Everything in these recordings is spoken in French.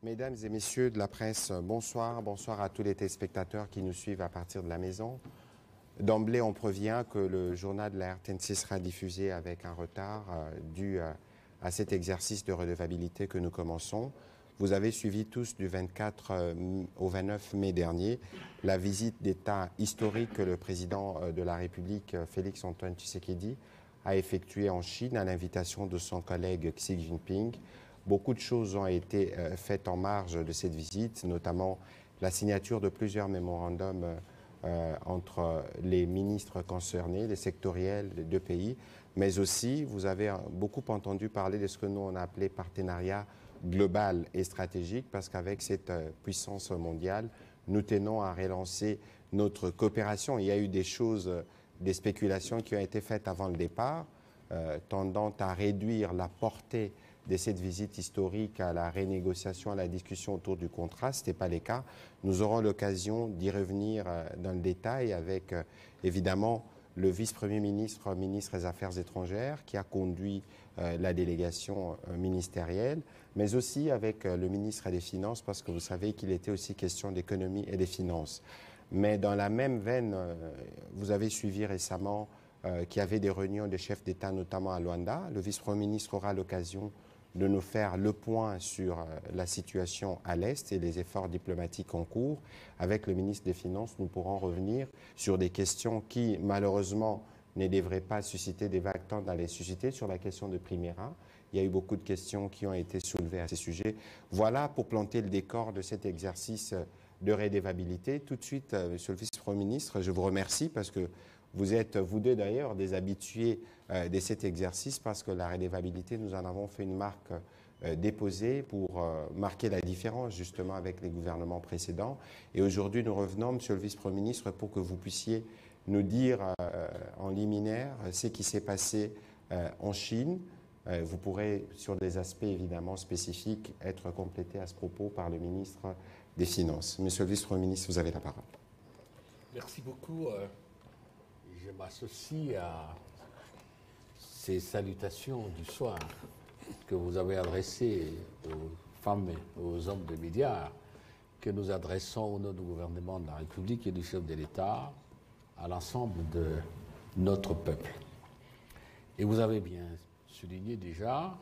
Mesdames et messieurs de la presse, bonsoir. Bonsoir à tous les téléspectateurs qui nous suivent à partir de la maison. D'emblée, on prévient que le journal de la RTNC sera diffusé avec un retard dû à cet exercice de redevabilité que nous commençons. Vous avez suivi tous du 24 au 29 mai dernier la visite d'État historique que le président de la République, Félix-Antoine Tshisekedi, a effectuée en Chine à l'invitation de son collègue Xi Jinping. Beaucoup de choses ont été faites en marge de cette visite, notamment la signature de plusieurs mémorandums entre les ministres concernés, les sectoriels des deux pays, mais aussi, vous avez beaucoup entendu parler de ce que nous on a appelé partenariat global et stratégique, parce qu'avec cette puissance mondiale, nous tenons à relancer notre coopération. Il y a eu des choses, des spéculations qui ont été faites avant le départ, tendant à réduire la portée de cette visite historique à la renégociation, à la discussion autour du contrat. Ce n'était pas le cas. Nous aurons l'occasion d'y revenir dans le détail avec, évidemment, le vice-premier ministre, ministre des Affaires étrangères, qui a conduit la délégation ministérielle, mais aussi avec le ministre des Finances, parce que vous savez qu'il était aussi question d'économie et des finances. Mais dans la même veine, vous avez suivi récemment qu'il y avait des réunions des chefs d'État, notamment à Luanda. Le vice-premier ministre aura l'occasion de nous faire le point sur la situation à l'Est et les efforts diplomatiques en cours. Avec le ministre des Finances, nous pourrons revenir sur des questions qui, malheureusement, ne devraient pas susciter des vagues tant d'aller susciter sur la question de Primera. Il y a eu beaucoup de questions qui ont été soulevées à ces sujets. Voilà pour planter le décor de cet exercice de redevabilité. Tout de suite, Monsieur le vice-premier ministre, je vous remercie parce que vous êtes, vous deux d'ailleurs, des habitués de cet exercice parce que la redevabilité, nous en avons fait une marque déposée pour marquer la différence justement avec les gouvernements précédents. Et aujourd'hui, nous revenons, Monsieur le vice-premier ministre, pour que vous puissiez nous dire en liminaire ce qui s'est passé en Chine. Vous pourrez, sur des aspects évidemment spécifiques, être complété à ce propos par le ministre des Finances. Monsieur le vice-premier ministre, vous avez la parole. Merci beaucoup. Je m'associe à ces salutations du soir que vous avez adressées aux femmes et aux hommes de médias, que nous adressons au nom du gouvernement de la République et du chef de l'État à l'ensemble de notre peuple. Et vous avez bien souligné déjà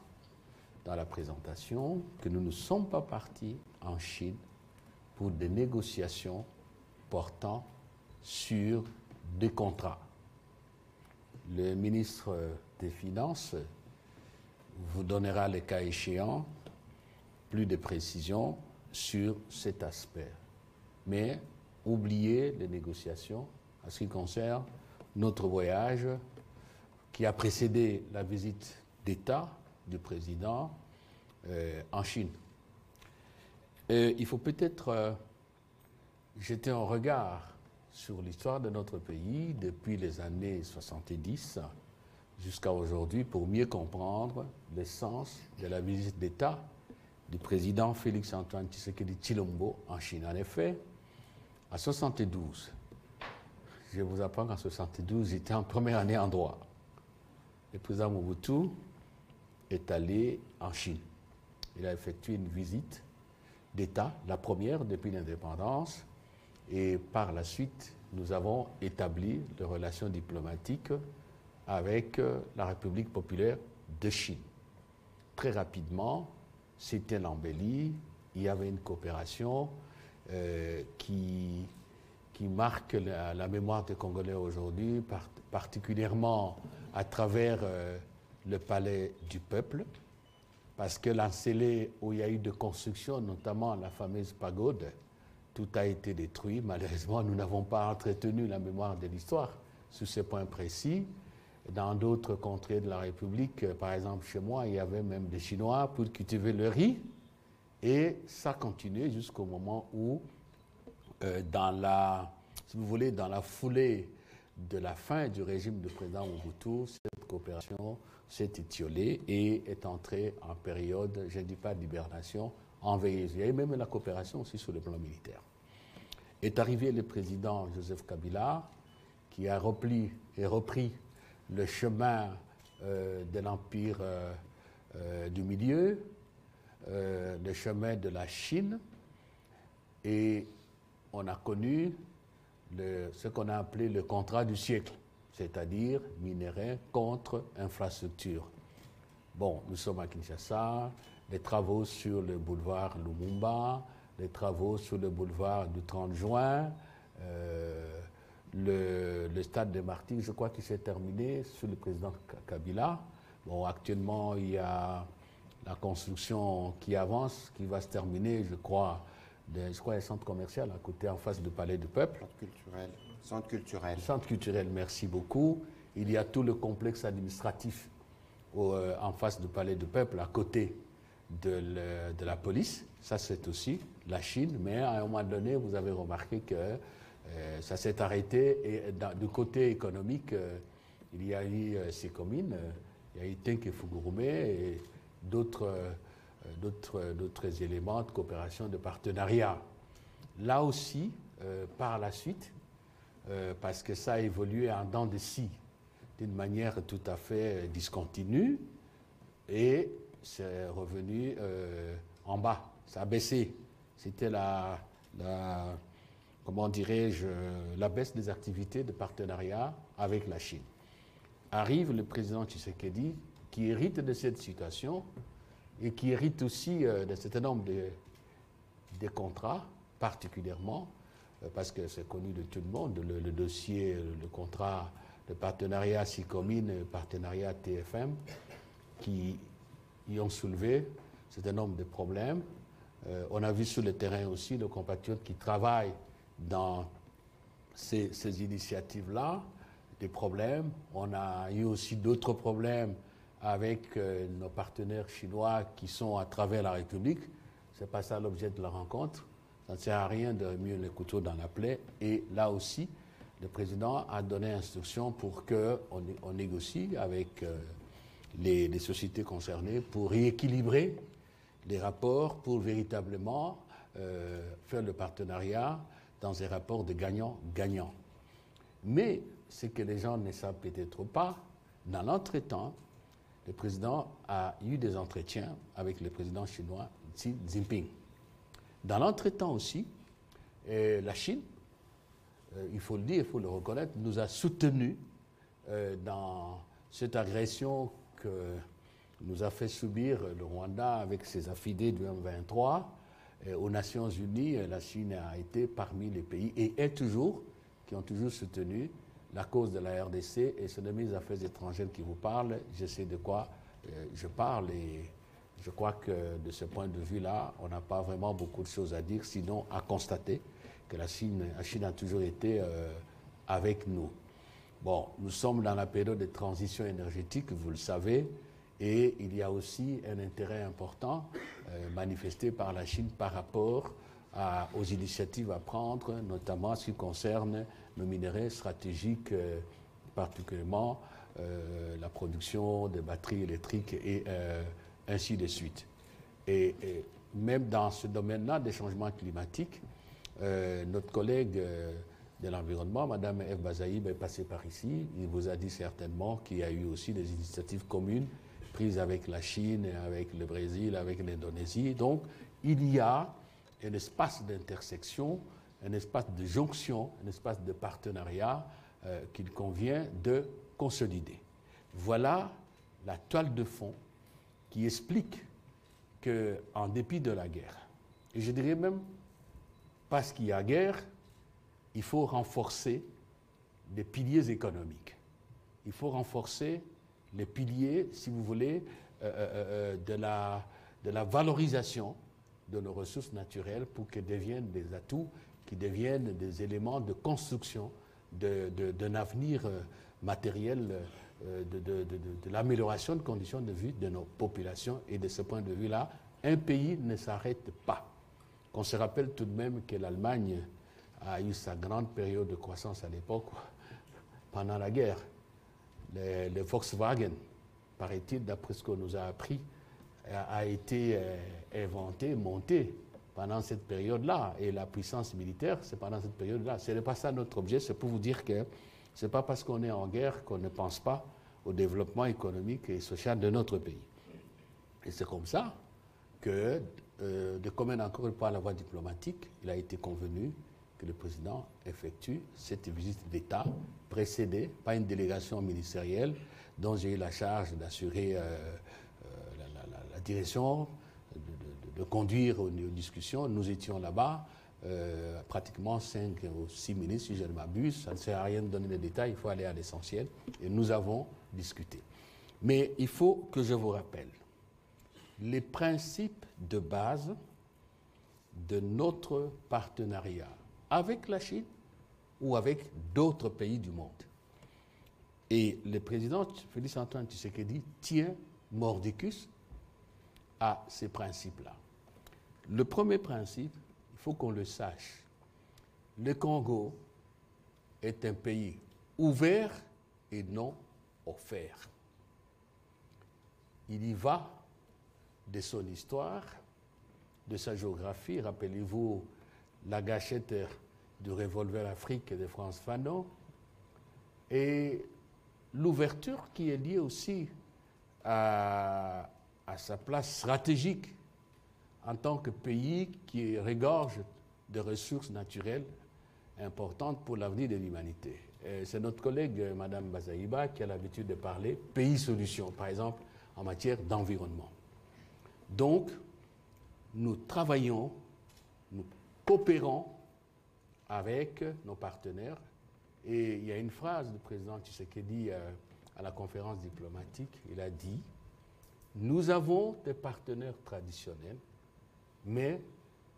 dans la présentation que nous ne sommes pas partis en Chine pour des négociations portant sur des contrats. Le ministre des Finances vous donnera, le cas échéant, plus de précisions sur cet aspect. Mais oubliez les négociations en ce qui concerne notre voyage qui a précédé la visite d'État du président en Chine. Il faut peut-être jeter un regard sur l'histoire de notre pays depuis les années 70 jusqu'à aujourd'hui pour mieux comprendre l'essence de la visite d'État du président Félix-Antoine Tshisekedi Tshilombo en Chine. En effet, à 72, je vous apprends qu'en 72, j'étais en première année en droit. Le président Mobutu est allé en Chine. Il a effectué une visite d'État, la première depuis l'indépendance, et par la suite, nous avons établi des relations diplomatiques avec la République populaire de Chine. Très rapidement, c'était l'embellie, il y avait une coopération qui marque la mémoire des Congolais aujourd'hui, particulièrement à travers le palais du peuple, parce que l'Ancélé, où il y a eu de construction, notamment la fameuse pagode, tout a été détruit. Malheureusement, nous n'avons pas entretenu la mémoire de l'histoire sur ce point précis. Dans d'autres contrées de la République, par exemple chez moi, il y avait même des Chinois pour cultiver le riz. Et ça continuait jusqu'au moment où, si vous voulez, dans la foulée de la fin du régime du président Mobutu, cette coopération s'est étiolée et est entrée en période, je ne dis pas d'hibernation, enveilleuse. Il y a eu même la coopération aussi sur le plan militaire. Est arrivé le président Joseph Kabila, qui a repris le chemin de l'Empire du Milieu, le chemin de la Chine et on a connu ce qu'on a appelé le contrat du siècle, c'est-à-dire minerai contre infrastructure. Bon, nous sommes à Kinshasa, les travaux sur le boulevard Lumumba, les travaux sur le boulevard du 30 juin, le stade de Martyrs, je crois qu'il s'est terminé sous le président Kabila. Bon, actuellement, il y a la construction qui avance, qui va se terminer, je crois, un centre commercial à côté, en face du Palais du Peuple. Centre culturel. Centre culturel, merci beaucoup. Il y a tout le complexe administratif en face du Palais du Peuple, à côté de la police. Ça, c'est aussi la Chine. Mais à un moment donné, vous avez remarqué que ça s'est arrêté. Et du côté économique, il y a eu ces communes. Il y a eu Tenke Fugurume et d'autres éléments de coopération, de partenariat. Là aussi, par la suite, parce que ça a évolué en dents de scie, d'une manière tout à fait discontinue, et c'est revenu en bas, ça a baissé. C'était comment dirais-je, la baisse des activités de partenariat avec la Chine. Arrive le président Tshisekedi, qui hérite de cette situation et qui hérite aussi d'un certain nombre de contrats, particulièrement, parce que c'est connu de tout le monde, le dossier, le contrat de partenariat SICOMINE, partenariat TFM, qui y ont soulevé un certain nombre de problèmes. On a vu sur le terrain aussi nos compatriotes qui travaillent dans ces initiatives-là, des problèmes. On a eu aussi d'autres problèmes avec nos partenaires chinois qui sont à travers la République. Ce n'est pas ça l'objet de la rencontre. Ça ne sert à rien de remuer le couteau dans la plaie. Et là aussi, le président a donné instruction pour qu'on négocie avec les sociétés concernées pour rééquilibrer les rapports, pour véritablement faire le partenariat dans un rapport de gagnant-gagnant. Mais ce que les gens ne savent peut-être pas, dans l'entretemps, le président a eu des entretiens avec le président chinois Xi Jinping. Dans l'entretemps aussi, la Chine, il faut le dire, il faut le reconnaître, nous a soutenus dans cette agression que nous a fait subir le Rwanda avec ses affidés du M23. Aux Nations Unies, la Chine a été parmi les pays et est toujours, qui ont toujours soutenu la cause de la RDC, et c'est le ministre des Affaires étrangères qui vous parle. Je sais de quoi je parle et je crois que de ce point de vue-là, on n'a pas vraiment beaucoup de choses à dire, sinon à constater que la Chine a toujours été avec nous. Bon, nous sommes dans la période de transition énergétique, vous le savez, et il y a aussi un intérêt important manifesté par la Chine par rapport aux initiatives à prendre, notamment en ce qui concerne nos minerais stratégiques, particulièrement la production de batteries électriques et ainsi de suite. Et même dans ce domaine-là des changements climatiques, notre collègue de l'environnement, Mme Eve Bazaïb, est passée par ici. Il vous a dit certainement qu'il y a eu aussi des initiatives communes prises avec la Chine, avec le Brésil, avec l'Indonésie. Donc, il y a un espace d'intersection, un espace de jonction, un espace de partenariat qu'il convient de consolider. Voilà la toile de fond qui explique qu'en dépit de la guerre, et je dirais même parce qu'il y a guerre, il faut renforcer les piliers économiques. Il faut renforcer les piliers, si vous voulez, de la valorisation de nos ressources naturelles pour qu'elles deviennent des atouts, qui deviennent des éléments de construction d'un avenir matériel, de l'amélioration de conditions de vie de nos populations. Et de ce point de vue-là, un pays ne s'arrête pas. On se rappelle tout de même que l'Allemagne a eu sa grande période de croissance à l'époque, pendant la guerre. Le Volkswagen, paraît-il, d'après ce qu'on nous a appris, a été inventé, monté pendant cette période-là. Et la puissance militaire, c'est pendant cette période-là. Ce n'est pas ça notre objet, c'est pour vous dire que ce n'est pas parce qu'on est en guerre qu'on ne pense pas au développement économique et social de notre pays. Et c'est comme ça que, de commun accord par la voie diplomatique, il a été convenu que le président effectue cette visite d'État précédée par une délégation ministérielle dont j'ai eu la charge d'assurer la direction, de conduire aux discussions. Nous étions là-bas, pratiquement 5 ou 6 ministres, si je ne m'abuse. Ça ne sert à rien de donner des détails, il faut aller à l'essentiel. Et nous avons discuté. Mais il faut que je vous rappelle les principes de base de notre partenariat avec la Chine ou avec d'autres pays du monde. Et le président Félix-Antoine Tshisekedi tient mordicus à ces principes-là. Le premier principe, il faut qu'on le sache, le Congo est un pays ouvert et non offert. Il y va de son histoire, de sa géographie. Rappelez-vous la gâchette du revolver Afrique de Frantz Fanon et l'ouverture qui est liée aussi à sa place stratégique en tant que pays qui regorge de ressources naturelles importantes pour l'avenir de l'humanité. C'est notre collègue, Mme Bazaïba, qui a l'habitude de parler pays-solution, par exemple, en matière d'environnement. Donc, nous travaillons, nous coopérons avec nos partenaires. Et il y a une phrase du président Tshisekedi à la conférence diplomatique, il a dit « Nous avons des partenaires traditionnels, mais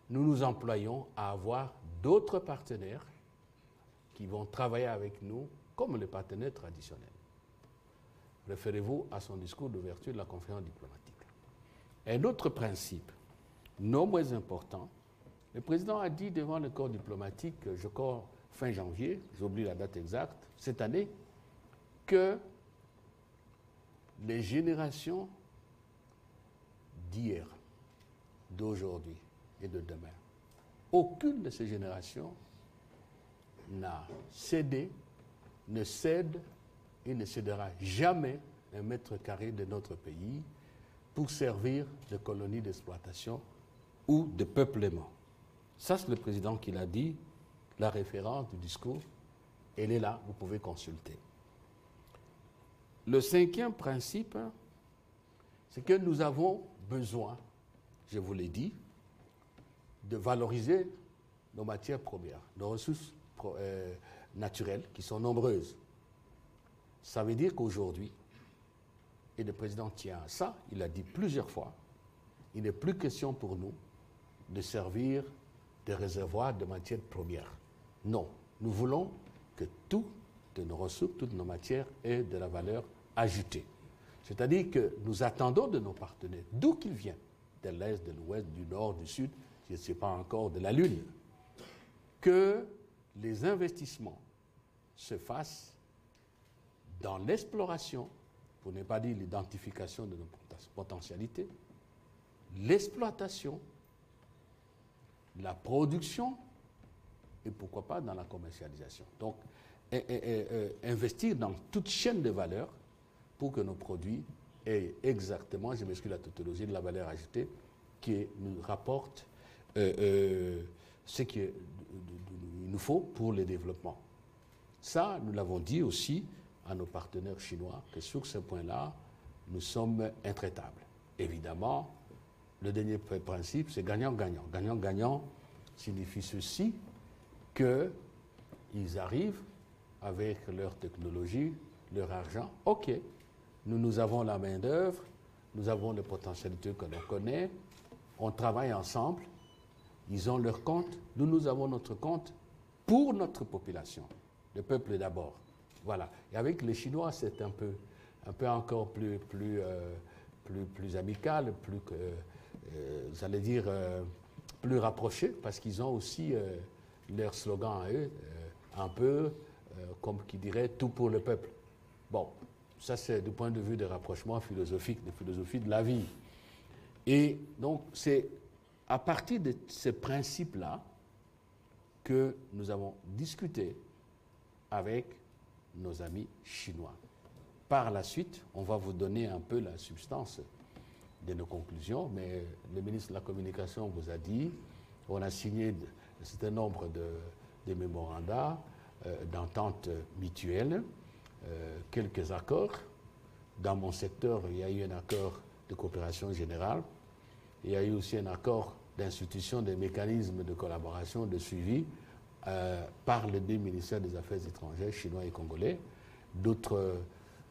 nous nous employons à avoir d'autres partenaires qui vont travailler avec nous comme les partenaires traditionnels. » Référez-vous à son discours d'ouverture de la conférence diplomatique. Un autre principe, non moins important, le président a dit devant le corps diplomatique, je crois fin janvier, j'oublie la date exacte, cette année, que les générations d'hier, d'aujourd'hui et de demain, aucune de ces générations n'a cédé, ne cède et ne cédera jamais un mètre carré de notre pays pour servir de colonie d'exploitation ou de peuplement. Ça, c'est le président qui l'a dit, la référence du discours, elle est là, vous pouvez consulter. Le cinquième principe, c'est que nous avons besoin, je vous l'ai dit, de valoriser nos matières premières, nos ressources naturelles qui sont nombreuses. Ça veut dire qu'aujourd'hui, et le président tient à ça, il l'a dit plusieurs fois, il n'est plus question pour nous de servir des réservoirs de matières premières. Non, nous voulons que toutes nos ressources, toutes nos matières aient de la valeur ajoutée. C'est-à-dire que nous attendons de nos partenaires, d'où qu'ils viennent, de l'Est, de l'Ouest, du Nord, du Sud, je ne sais pas encore, de la Lune, que les investissements se fassent dans l'exploration, pour ne pas dire l'identification de nos potentialités, l'exploitation, la production et pourquoi pas dans la commercialisation. Donc, investir dans toute chaîne de valeur pour que nos produits aient exactement, je m'excuse la tautologie, de la valeur ajoutée qui nous rapporte ce qu'il nous faut pour le développement. Ça, nous l'avons dit aussi à nos partenaires chinois que sur ce point-là, nous sommes intraitables. Évidemment, le dernier principe, c'est gagnant-gagnant. Gagnant-gagnant signifie ceci, qu'ils arrivent avec leur technologie, leur argent. OK, nous avons la main-d'œuvre, nous avons les potentialités que l'on connaît, on travaille ensemble, ils ont leur compte, nous avons notre compte pour notre population, le peuple d'abord. Voilà. Et avec les Chinois, c'est un peu encore plus amical, j'allais dire, plus rapproché, parce qu'ils ont aussi leur slogan à eux, un peu comme qui dirait tout pour le peuple. Bon, ça c'est du point de vue de rapprochement philosophique, de philosophie de la vie. Et donc c'est à partir de ces principes-là que nous avons discuté avec nos amis chinois. Par la suite, on va vous donner un peu la substance de nos conclusions, mais le ministre de la Communication vous a dit, on a signé un certain nombre de mémorandats d'entente mutuelle, quelques accords. Dans mon secteur, il y a eu un accord de coopération générale. Il y a eu aussi un accord d'institution des mécanismes de collaboration, de suivi par les deux ministères des Affaires étrangères, chinois et congolais. D'autres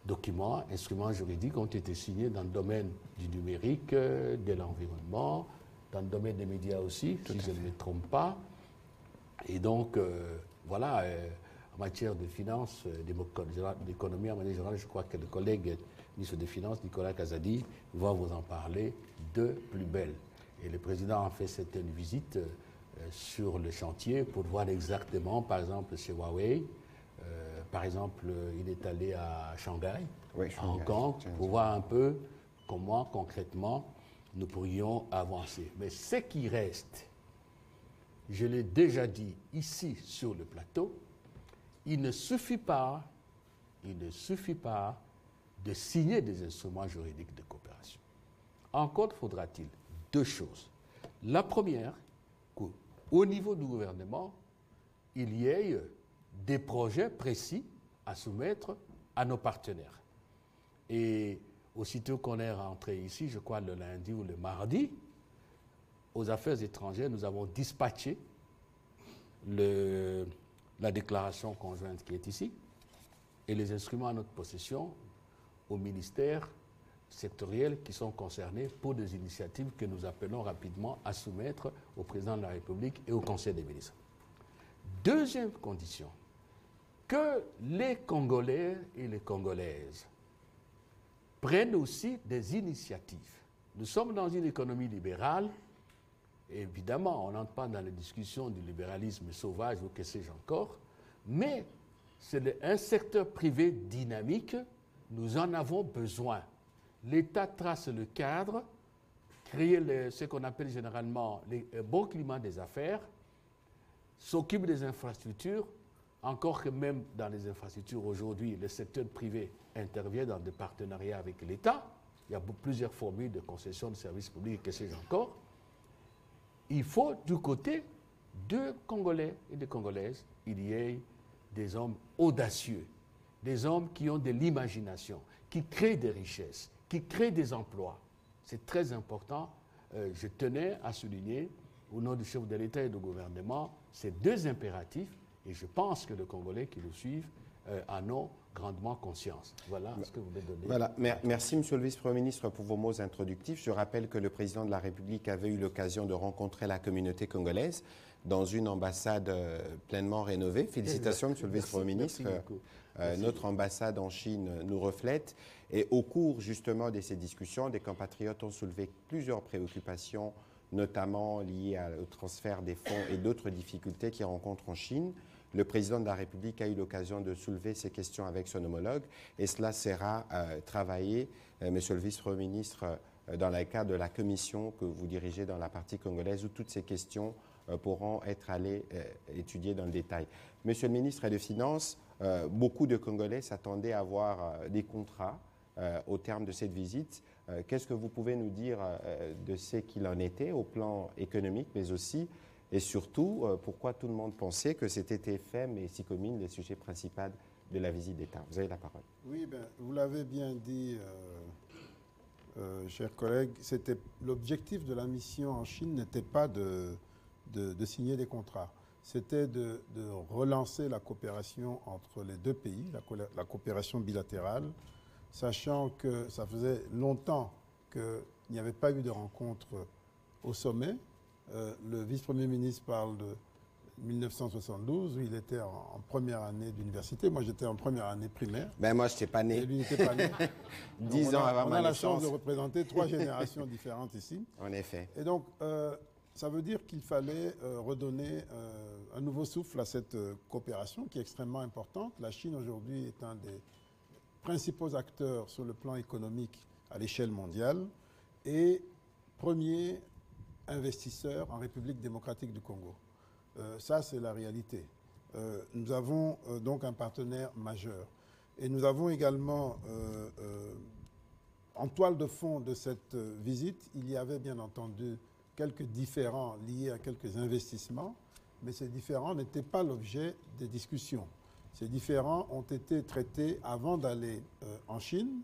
documents, instruments juridiques ont été signés dans le domaine du numérique, de l'environnement, dans le domaine des médias aussi, si je ne me trompe pas. Et donc, voilà, en matière de finances, d'économie en manière générale, je crois que le collègue ministre des Finances, Nicolas Kazadi, va vous en parler de plus belle. Et le président a fait certaines visites sur le chantier pour voir exactement, par exemple, chez Huawei, par exemple, il est allé à Shanghai, oui, à Hong Kong, pour voir un peu comment, concrètement, nous pourrions avancer. Mais ce qui reste, je l'ai déjà dit ici sur le plateau, il ne suffit pas de signer des instruments juridiques de coopération. Encore faudra-t-il deux choses. La première, qu'au niveau du gouvernement, il y ait des projets précis à soumettre à nos partenaires. Et aussitôt qu'on est rentré ici, je crois le lundi ou le mardi, aux affaires étrangères, nous avons dispatché la déclaration conjointe qui est ici et les instruments à notre possession au ministère sectoriels qui sont concernés pour des initiatives que nous appelons rapidement à soumettre au président de la République et au Conseil des ministres. Deuxième condition, que les Congolais et les Congolaises prennent aussi des initiatives. Nous sommes dans une économie libérale. Et évidemment, on n'entre pas dans les discussions du libéralisme sauvage ou que sais-je encore, mais c'est un secteur privé dynamique, nous en avons besoin. L'État trace le cadre, crée ce qu'on appelle généralement le bon climat des affaires, s'occupe des infrastructures, encore que même dans les infrastructures aujourd'hui, le secteur privé intervient dans des partenariats avec l'État. Il y a plusieurs formules de concession de services publics, que sais-je encore. Il faut, du côté de Congolais et de Congolaises, il y ait des hommes audacieux, des hommes qui ont de l'imagination, qui créent des richesses, qui créent des emplois. C'est très important. Je tenais à souligner, au nom du chef de l'État et du gouvernement, ces deux impératifs, et je pense que les Congolais qui le suivent en ont grandement conscience. Voilà ce que vous voulez donner. Voilà. Merci, Monsieur le Vice-Premier ministre, pour vos mots introductifs. Je rappelle que le président de la République avait eu l'occasion de rencontrer la communauté congolaise dans une ambassade pleinement rénovée. Félicitations, Monsieur le Vice-Premier ministre. Notre ambassade en Chine nous reflète. Et au cours, justement, de ces discussions, des compatriotes ont soulevé plusieurs préoccupations, notamment liées au transfert des fonds et d'autres difficultés qu'ils rencontrent en Chine. Le président de la République a eu l'occasion de soulever ces questions avec son homologue et cela sera travaillé, Monsieur le Vice-Premier ministre, dans le cadre de la commission que vous dirigez dans la partie congolaise où toutes ces questions pourront être allées étudiées dans le détail. Monsieur le ministre des Finances, beaucoup de Congolais s'attendaient à avoir des contrats au terme de cette visite. Qu'est-ce que vous pouvez nous dire de ce qu'il en était au plan économique, mais aussi et surtout, pourquoi tout le monde pensait que c'était TFM et SICOMIN les sujets principaux de la visite d'État? Vous avez la parole. Oui, vous l'avez bien dit, chers collègues, l'objectif de la mission en Chine n'était pas de signer des contrats. C'était de relancer la coopération entre les deux pays, la coopération bilatérale, sachant que ça faisait longtemps qu'il n'y avait pas eu de rencontre au sommet. Le vice-premier ministre parle de 1972, où il était en première année d'université. Moi, j'étais en première année primaire. Ben moi, je n'étais pas né. Et lui n'était pas né. 10 ans avant ma naissance. On a la chance de représenter 3 générations différentes ici. En effet. Et donc, ça veut dire qu'il fallait redonner un nouveau souffle à cette coopération qui est extrêmement importante. La Chine, aujourd'hui, est un des principaux acteurs sur le plan économique à l'échelle mondiale et premier investisseurs en République démocratique du Congo. Ça, c'est la réalité. Nous avons donc un partenaire majeur. Et nous avons également En toile de fond de cette visite, il y avait bien entendu quelques différends liés à quelques investissements, mais ces différends n'étaient pas l'objet des discussions. Ces différends ont été traités avant d'aller en Chine,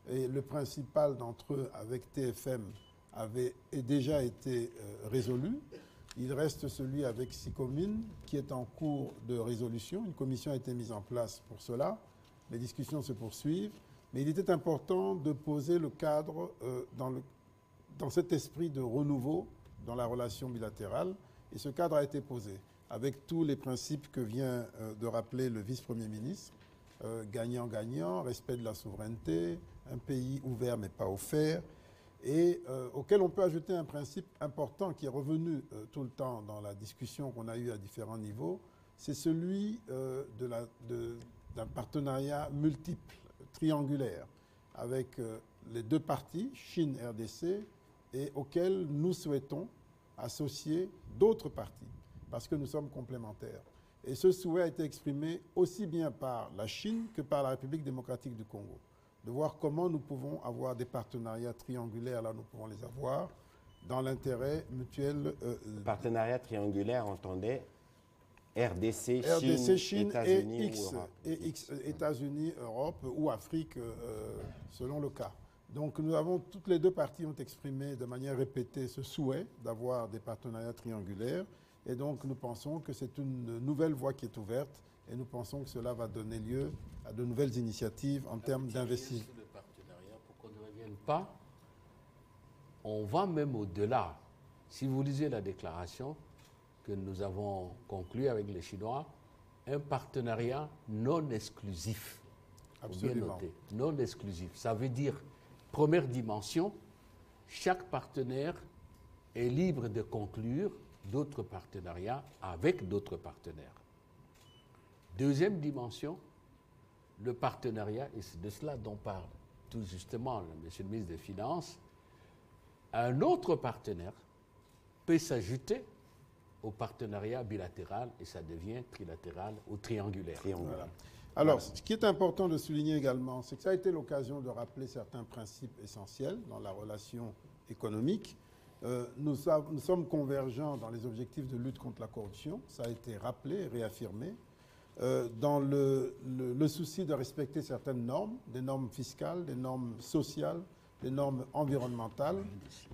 et le principal d'entre eux, avec TFM, avait déjà été résolu. Il reste celui avec Sicomine, qui est en cours de résolution. Une commission a été mise en place pour cela. Les discussions se poursuivent. Mais il était important de poser le cadre dans cet esprit de renouveau dans la relation bilatérale. Et ce cadre a été posé avec tous les principes que vient de rappeler le vice-premier ministre. Gagnant-gagnant, respect de la souveraineté, un pays ouvert mais pas offert, et auquel on peut ajouter un principe important qui est revenu tout le temps dans la discussion qu'on a eue à différents niveaux, c'est celui d'un partenariat multiple, triangulaire, avec les deux parties, Chine et RDC, et auquel nous souhaitons associer d'autres parties, parce que nous sommes complémentaires. Et ce souhait a été exprimé aussi bien par la Chine que par la République démocratique du Congo, de voir comment nous pouvons avoir des partenariats triangulaires, là nous pouvons les avoir, dans l'intérêt mutuel. Partenariat triangulaire, entendait RDC, Chine États-Unis et États-Unis, Europe ou Afrique, selon le cas. Donc toutes les deux parties ont exprimé de manière répétée ce souhait d'avoir des partenariats triangulaires. Et donc nous pensons que c'est une nouvelle voie qui est ouverte et nous pensons que cela va donner lieu à de nouvelles initiatives en termes d'investissement. Le partenariat, pour qu'on ne revienne pas, on va même au-delà. Si vous lisez la déclaration que nous avons conclue avec les Chinois, un partenariat non exclusif. Absolument. Bien noté, non exclusif. Ça veut dire, première dimension, chaque partenaire est libre de conclure d'autres partenariats avec d'autres partenaires. Deuxième dimension, le partenariat, et c'est de cela dont parle tout justement monsieur le ministre des Finances, un autre partenaire peut s'ajouter au partenariat bilatéral et ça devient trilatéral ou triangulaire. Voilà. Alors, ce qui est important de souligner également, c'est que ça a été l'occasion de rappeler certains principes essentiels dans la relation économique. Nous sommes convergents dans les objectifs de lutte contre la corruption, ça a été rappelé et réaffirmé, dans le souci de respecter certaines normes, des normes fiscales, des normes sociales, des normes environnementales.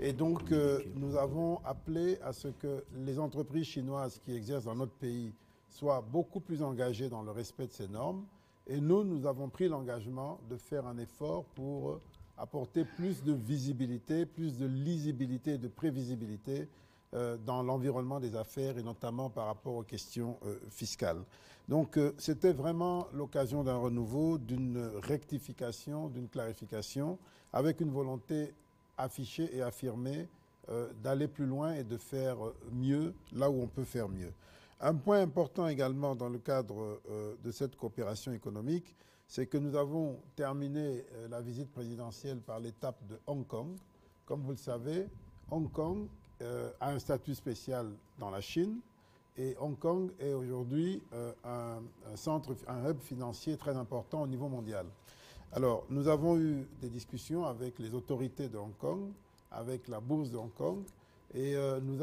Et donc, nous avons appelé à ce que les entreprises chinoises qui exercent dans notre pays soient beaucoup plus engagées dans le respect de ces normes. Et nous avons pris l'engagement de faire un effort pour apporter plus de visibilité, plus de lisibilité et de prévisibilité dans l'environnement des affaires et notamment par rapport aux questions fiscales. Donc c'était vraiment l'occasion d'un renouveau, d'une rectification, d'une clarification, avec une volonté affichée et affirmée d'aller plus loin et de faire mieux là où on peut faire mieux. Un point important également dans le cadre de cette coopération économique, c'est que nous avons terminé la visite présidentielle par l'étape de Hong Kong. Comme vous le savez, Hong Kong a un statut spécial dans la Chine et Hong Kong est aujourd'hui un hub financier très important au niveau mondial. Alors, nous avons eu des discussions avec les autorités de Hong Kong, avec la bourse de Hong Kong, et nous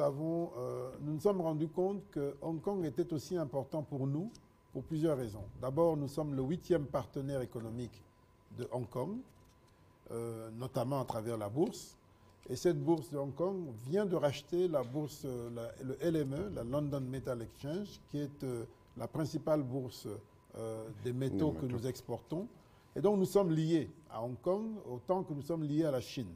nous sommes rendus compte que Hong Kong était aussi important pour nous, pour plusieurs raisons. D'abord, nous sommes le 8e partenaire économique de Hong Kong, notamment à travers la bourse. Et cette bourse de Hong Kong vient de racheter la bourse, le LME, la London Metal Exchange, qui est la principale bourse des métaux que nous exportons. Et donc nous sommes liés à Hong Kong autant que nous sommes liés à la Chine.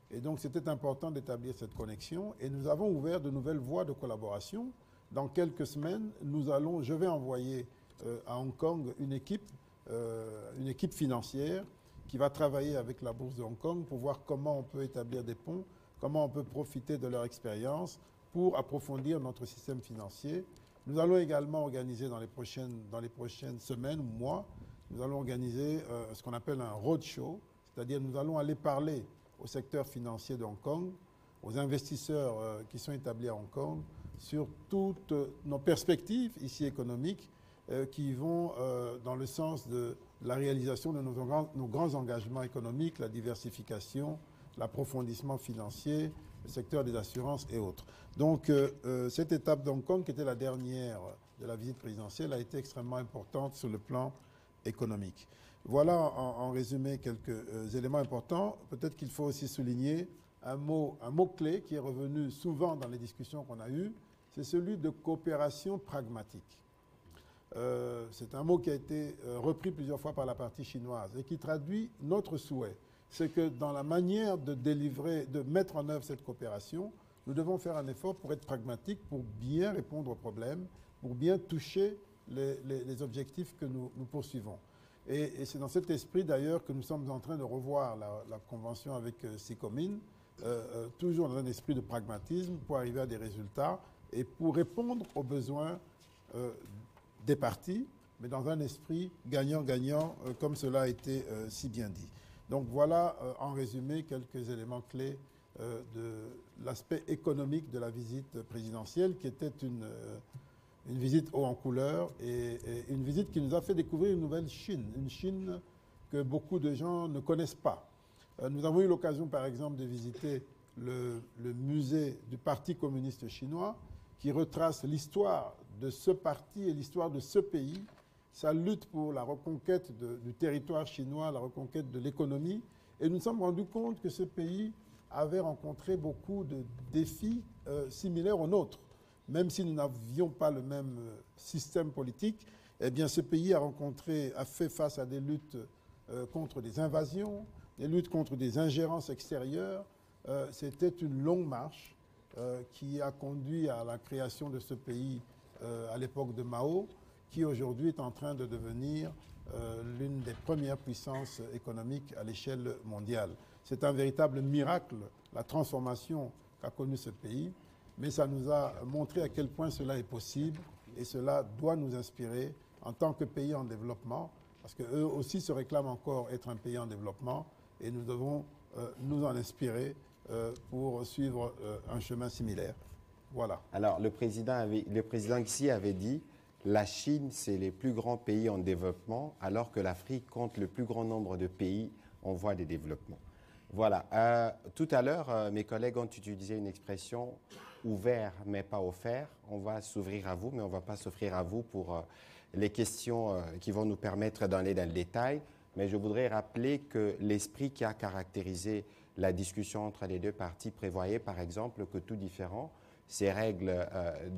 Et donc c'était important d'établir cette connexion. Et nous avons ouvert de nouvelles voies de collaboration. Dans quelques semaines, je vais envoyer à Hong Kong une équipe financière qui va travailler avec la bourse de Hong Kong pour voir comment on peut établir des ponts, comment on peut profiter de leur expérience pour approfondir notre système financier. Nous allons également organiser dans les prochaines semaines ou mois, nous allons organiser ce qu'on appelle un roadshow, c'est-à-dire nous allons aller parler au secteur financier de Hong Kong, aux investisseurs qui sont établis à Hong Kong, sur toutes nos perspectives ici économiques qui vont dans le sens de la réalisation de nos grands engagements économiques, la diversification, l'approfondissement financier, le secteur des assurances et autres. Donc cette étape d'Hong Kong, qui était la dernière de la visite présidentielle, a été extrêmement importante sur le plan économique. Voilà en résumé quelques éléments importants. Peut-être qu'il faut aussi souligner un mot-clé qui est revenu souvent dans les discussions qu'on a eues, c'est celui de coopération pragmatique. C'est un mot qui a été repris plusieurs fois par la partie chinoise et qui traduit notre souhait. C'est que dans la manière de mettre en œuvre cette coopération, nous devons faire un effort pour être pragmatiques, pour bien répondre aux problèmes, pour bien toucher les objectifs que nous poursuivons. Et c'est dans cet esprit d'ailleurs que nous sommes en train de revoir la convention avec SICOMIN, toujours dans un esprit de pragmatisme pour arriver à des résultats et pour répondre aux besoins des parties, mais dans un esprit gagnant-gagnant, comme cela a été si bien dit. Donc voilà, en résumé, quelques éléments clés de l'aspect économique de la visite présidentielle, qui était une visite haut en couleur et une visite qui nous a fait découvrir une nouvelle Chine, une Chine que beaucoup de gens ne connaissent pas. Nous avons eu l'occasion, par exemple, de visiter le musée du Parti communiste chinois, qui retrace l'histoire de ce parti et l'histoire de ce pays, sa lutte pour la reconquête du territoire chinois, la reconquête de l'économie. Et nous nous sommes rendus compte que ce pays avait rencontré beaucoup de défis similaires aux nôtres. Même si nous n'avions pas le même système politique, eh bien ce pays a fait face à des luttes contre des invasions, des luttes contre des ingérences extérieures. C'était une longue marche qui a conduit à la création de ce pays à l'époque de Mao, qui aujourd'hui est en train de devenir l'une des premières puissances économiques à l'échelle mondiale. C'est un véritable miracle, la transformation qu'a connue ce pays, mais ça nous a montré à quel point cela est possible et cela doit nous inspirer en tant que pays en développement, parce qu'eux aussi se réclament encore être un pays en développement et nous devons nous en inspirer pour suivre un chemin similaire. Voilà. Alors, le président Xi avait dit la Chine, c'est les plus grands pays en développement, alors que l'Afrique compte le plus grand nombre de pays en voie de développement. Voilà. Tout à l'heure, mes collègues ont utilisé une expression ouvert mais pas offert. On va s'ouvrir à vous, mais on ne va pas s'offrir à vous pour les questions qui vont nous permettre d'aller dans le détail. Mais je voudrais rappeler que l'esprit qui a caractérisé la discussion entre les deux parties prévoyait, par exemple, que tout différent, ces règles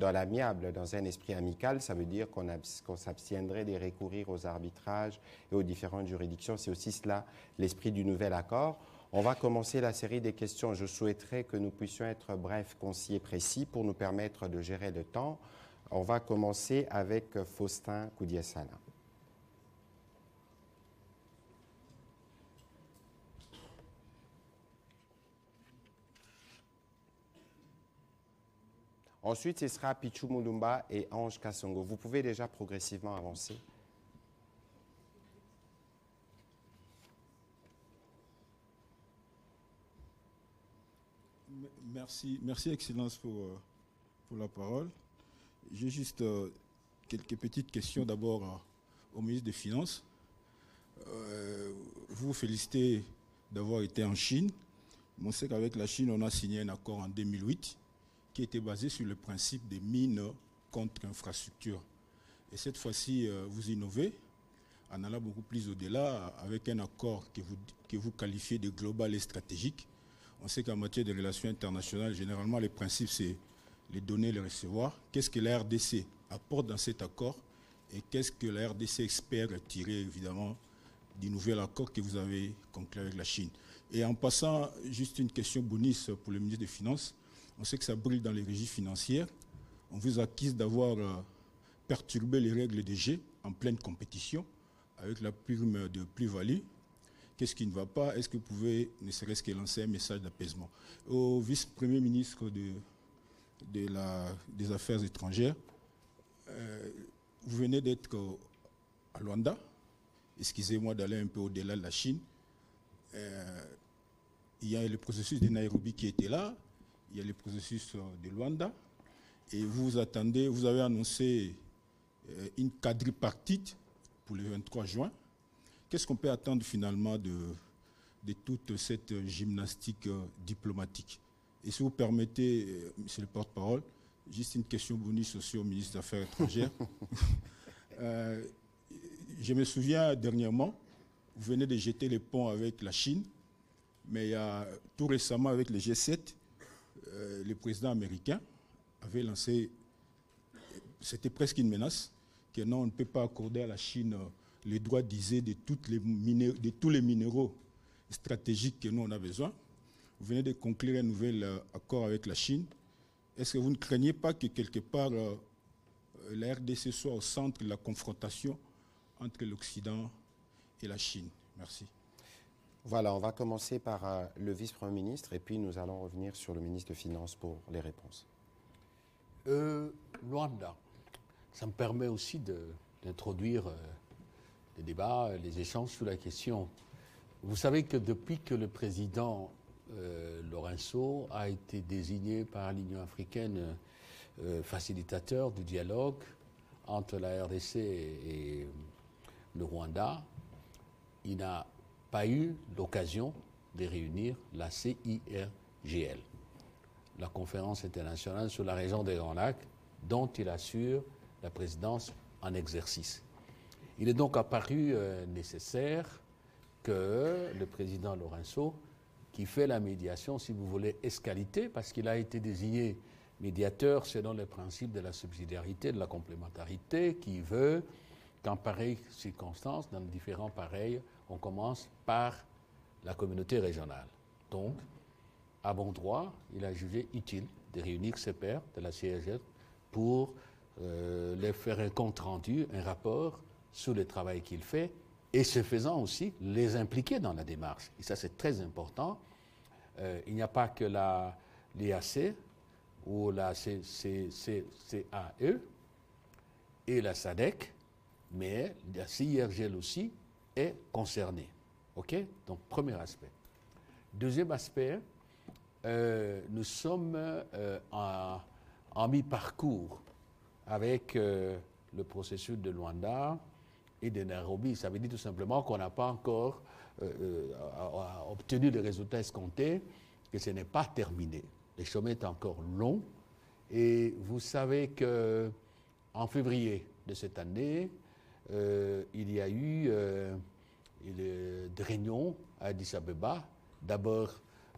dans l'amiable, dans un esprit amical, ça veut dire qu'on s'abstiendrait de recourir aux arbitrages et aux différentes juridictions. C'est aussi cela l'esprit du nouvel accord. On va commencer la série des questions. Je souhaiterais que nous puissions être brefs, concis et précis pour nous permettre de gérer le temps. On va commencer avec Faustin Koudiassana. Ensuite, ce sera Pichou Moulumba et Ange Kassongo. Vous pouvez déjà progressivement avancer. Merci Excellence pour la parole. J'ai juste quelques petites questions d'abord au ministre des Finances. Vous félicitez d'avoir été en Chine. On sait qu'avec la Chine, on a signé un accord en 2008 qui était basé sur le principe des mines contre infrastructure. Et cette fois-ci, vous innovez en allant beaucoup plus au-delà avec un accord que vous qualifiez de global et stratégique. On sait qu'en matière de relations internationales, généralement, les principes, c'est les donner et les recevoir. Qu'est-ce que la RDC apporte dans cet accord et qu'est-ce que la RDC espère tirer, évidemment, du nouvel accord que vous avez conclu avec la Chine? Et en passant, juste une question bonus pour le ministre des Finances. On sait que ça brille dans les régies financières. On vous accuse d'avoir perturbé les règles des jeu en pleine compétition avec la prime de plus-value. Qu'est-ce qui ne va pas? Est-ce que vous pouvez, ne serait-ce que lancer un message d'apaisement? Au vice-premier ministre des Affaires étrangères, vous venez d'être à Luanda. Excusez-moi d'aller un peu au-delà de la Chine. Il y a le processus de Nairobi qui était là. Il y a le processus de Luanda. Et vous avez annoncé une quadripartite pour le 23 juin. qu'est-ce qu'on peut attendre finalement de toute cette gymnastique diplomatique? Et si vous permettez, monsieur le porte-parole, juste une question bonus aussi au ministre des Affaires étrangères. Je me souviens dernièrement, vous venez de jeter les ponts avec la Chine, mais il y a, tout récemment avec le G7, le président américain avait lancé, c'était presque une menace, que non, on ne peut pas accorder à la Chine les droits d'user de tous les minéraux stratégiques que nous on a besoin. Vous venez de conclure un nouvel accord avec la Chine. Est-ce que vous ne craignez pas que quelque part la RDC soit au centre de la confrontation entre l'Occident et la Chine? Merci. Voilà, on va commencer par le vice-premier ministre et puis nous allons revenir sur le ministre des Finances pour les réponses. Luanda, ça me permet aussi d'introduire les débats, les échanges sur la question. Vous savez que depuis que le président Lourenço a été désigné par l'Union africaine facilitateur du dialogue entre la RDC et le Rwanda, il n'a pas eu l'occasion de réunir la CIRGL, la conférence internationale sur la région des Grands Lacs, dont il assure la présidence en exercice. Il est donc apparu nécessaire que le président Lourenço, qui fait la médiation, si vous voulez, escalité, parce qu'il a été désigné médiateur selon les principes de la subsidiarité, de la complémentarité, qui veut qu'en pareille circonstance, dans différents pareils, on commence par la communauté régionale. Donc, à bon droit, il a jugé utile de réunir ses pairs de la CIRGL pour les faire un compte rendu, un rapport sur le travail qu'il fait, et ce faisant aussi, les impliquer dans la démarche. Et ça, c'est très important. Il n'y a pas que l'IAC ou la CAE et la SADC, mais la CIRGL aussi est concernée. OK? Donc, premier aspect. Deuxième aspect, nous sommes en mi-parcours avec le processus de Luanda et de Nairobi. Ça veut dire tout simplement qu'on n'a pas encore obtenu les résultats escomptés, que ce n'est pas terminé. Le chemin est encore long. Et vous savez qu'en février de cette année, il y a eu des réunions à Addis Abeba. D'abord,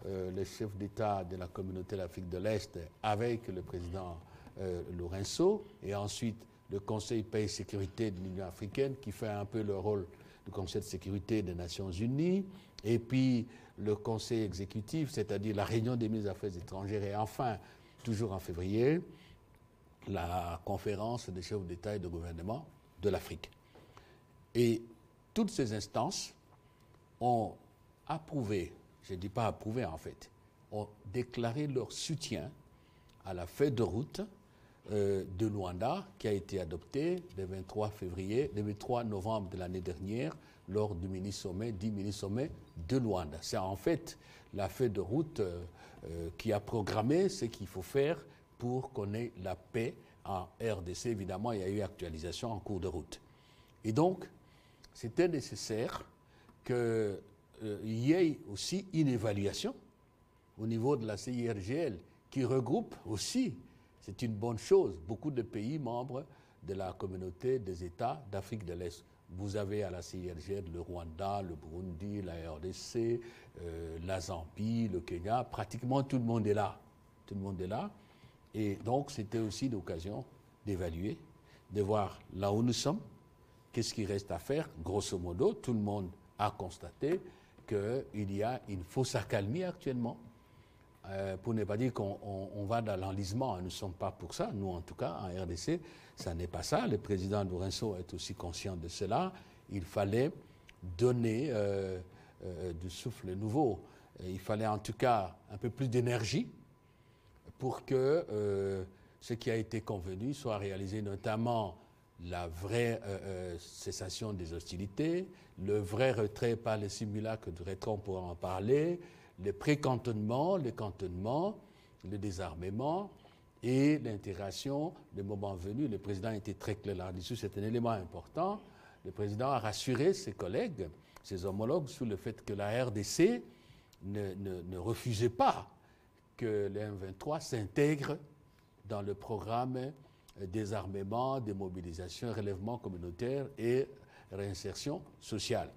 le chef d'État de la communauté de l'Afrique de l'Est avec le président Lourenço, et ensuite le Conseil paix et sécurité de l'Union africaine, qui fait un peu le rôle du Conseil de sécurité des Nations unies, et puis le Conseil exécutif, c'est-à-dire la réunion des ministres des Affaires étrangères, et enfin, toujours en février, la conférence des chefs d'État et de gouvernement de l'Afrique. Et toutes ces instances ont approuvé, je ne dis pas approuvé en fait, ont déclaré leur soutien à la feuille de route de Luanda qui a été adoptée le 23 novembre de l'année dernière lors du mini-sommet, dit mini-sommet de Luanda. C'est en fait la feuille de route qui a programmé ce qu'il faut faire pour qu'on ait la paix en RDC. Évidemment, il y a eu actualisation en cours de route. Et donc, c'était nécessaire qu'il y ait aussi une évaluation au niveau de la CIRGL qui regroupe aussi, c'est une bonne chose, beaucoup de pays membres de la communauté des États d'Afrique de l'Est. Vous avez à la CIRGL le Rwanda, le Burundi, la RDC, la Zambie, le Kenya, pratiquement tout le monde est là. Tout le monde est là. Et donc, c'était aussi l'occasion d'évaluer, de voir là où nous sommes, qu'est-ce qui reste à faire. Grosso modo, tout le monde a constaté qu'il y a une fausse accalmie actuellement. Pour ne pas dire qu'on va dans l'enlisement, nous ne sommes pas pour ça. Nous, en tout cas, en RDC, ça n'est pas ça. Le président Lourenço est aussi conscient de cela. Il fallait donner du souffle nouveau. Il fallait en tout cas un peu plus d'énergie pour que ce qui a été convenu soit réalisé, notamment la vraie cessation des hostilités, le vrai retrait par les simulacres de retrait, on pourra en parler, le pré-cantonnement, le cantonnement, le désarmement et l'intégration, le moment venu. Le président était très clair là-dessus, c'est un élément important. le président a rassuré ses collègues, ses homologues, sur le fait que la RDC ne refusait pas que le M23 s'intègre dans le programme désarmement, démobilisation, relèvement communautaire et réinsertion sociale.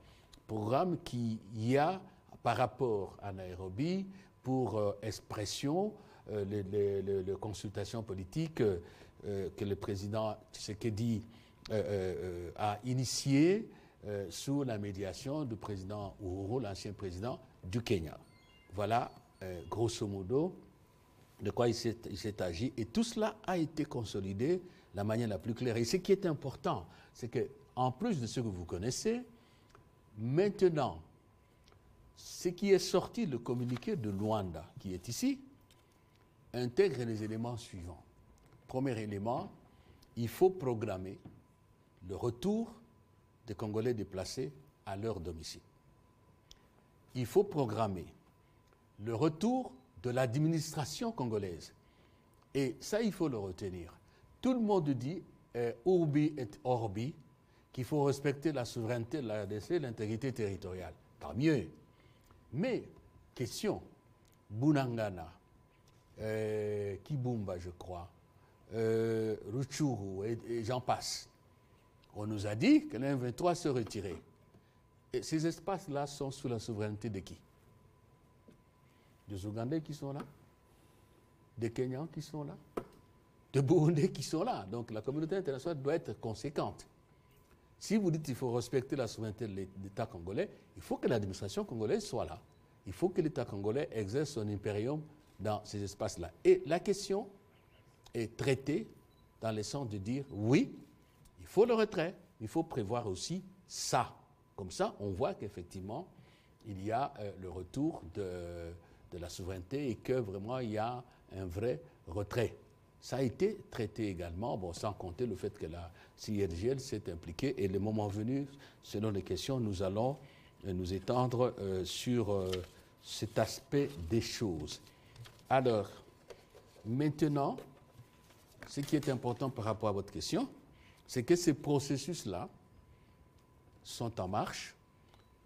Programme qui y a par rapport à Nairobi pour expression, les consultations politiques que le président Tshisekedi a initiées sous la médiation du président Uhuru, l'ancien président du Kenya. Voilà, grosso modo, de quoi il s'est agi. Et tout cela a été consolidé de la manière la plus claire. Et ce qui est important, c'est qu'en plus de ce que vous connaissez, maintenant, ce qui est sorti, le communiqué de Luanda, qui est ici, intègre les éléments suivants. Premier élément, il faut programmer le retour des Congolais déplacés à leur domicile. Il faut programmer le retour de l'administration congolaise. Et ça, il faut le retenir. Tout le monde dit, urbi et orbi, qu'il faut respecter la souveraineté de la RDC, l'intégrité territoriale. Tant mieux. Mais, question, Bunangana, Kibumba, je crois, Rutshuru, et j'en passe. On nous a dit que l'M23 se retirait. Et ces espaces-là sont sous la souveraineté de qui? Des Ougandais qui sont là, des Kenyans qui sont là, des Burundais qui sont là. Donc la communauté internationale doit être conséquente. Si vous dites qu'il faut respecter la souveraineté de l'État congolais, il faut que l'administration congolaise soit là. Il faut que l'État congolais exerce son impérium dans ces espaces-là. Et la question est traitée dans le sens de dire oui, il faut le retrait, il faut prévoir aussi ça. Comme ça, on voit qu'effectivement, il y a le retour de la souveraineté et que vraiment il y a un vrai retrait. Ça a été traité également, bon, sans compter le fait que la CIRGL s'est impliquée et le moment venu, selon les questions, nous allons nous étendre sur cet aspect des choses. Alors, maintenant, ce qui est important par rapport à votre question, c'est que ces processus-là sont en marche.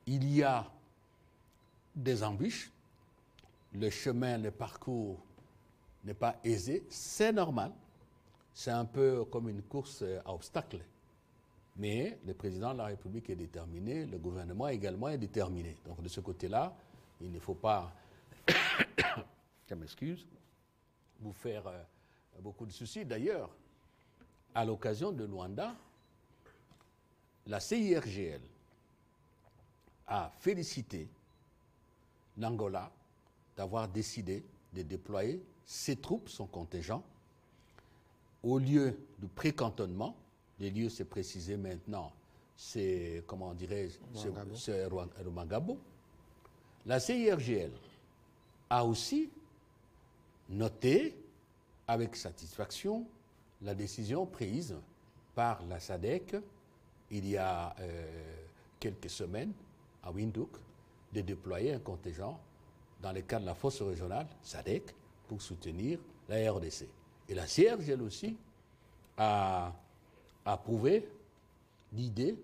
Il y a des embûches. Le chemin, le parcours n'est pas aisé. C'est normal. C'est un peu comme une course à obstacles. Mais le président de la République est déterminé, le gouvernement également est déterminé. Donc de ce côté-là, il ne faut pas, je m'excuse, vous faire beaucoup de soucis. D'ailleurs, à l'occasion de Luanda, la CIRGL a félicité l'Angola d'avoir décidé de déployer ses troupes, son contingent, au lieu du pré-cantonnement. Les lieux, c'est précisé maintenant, c'est, comment dirais-je, c'est Rumangabo. La CIRGL a aussi noté avec satisfaction la décision prise par la SADC il y a quelques semaines à Windhoek de déployer un contingent dans le cadre de la force régionale SADC pour soutenir la RDC. Et la CIRGL aussi a approuvé l'idée,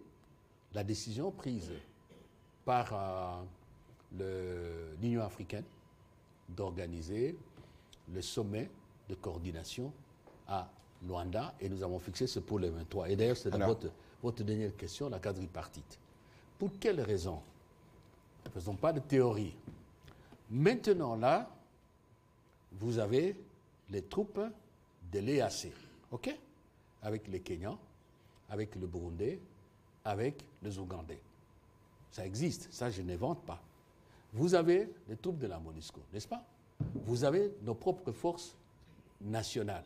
la décision prise par l'Union africaine d'organiser le sommet de coordination à Luanda et nous avons fixé ce pour le 23. Et d'ailleurs, c'est votre dernière question, la quadripartite. Pour quelle raison? Ne faisons pas de théorie. Maintenant, là, vous avez les troupes de l'EAC, ok? Avec les Kenyans, avec le Burundais, avec les Ougandais. Ça existe, ça je n'invente pas. Vous avez les troupes de la MONUSCO, n'est-ce pas? Vous avez nos propres forces nationales.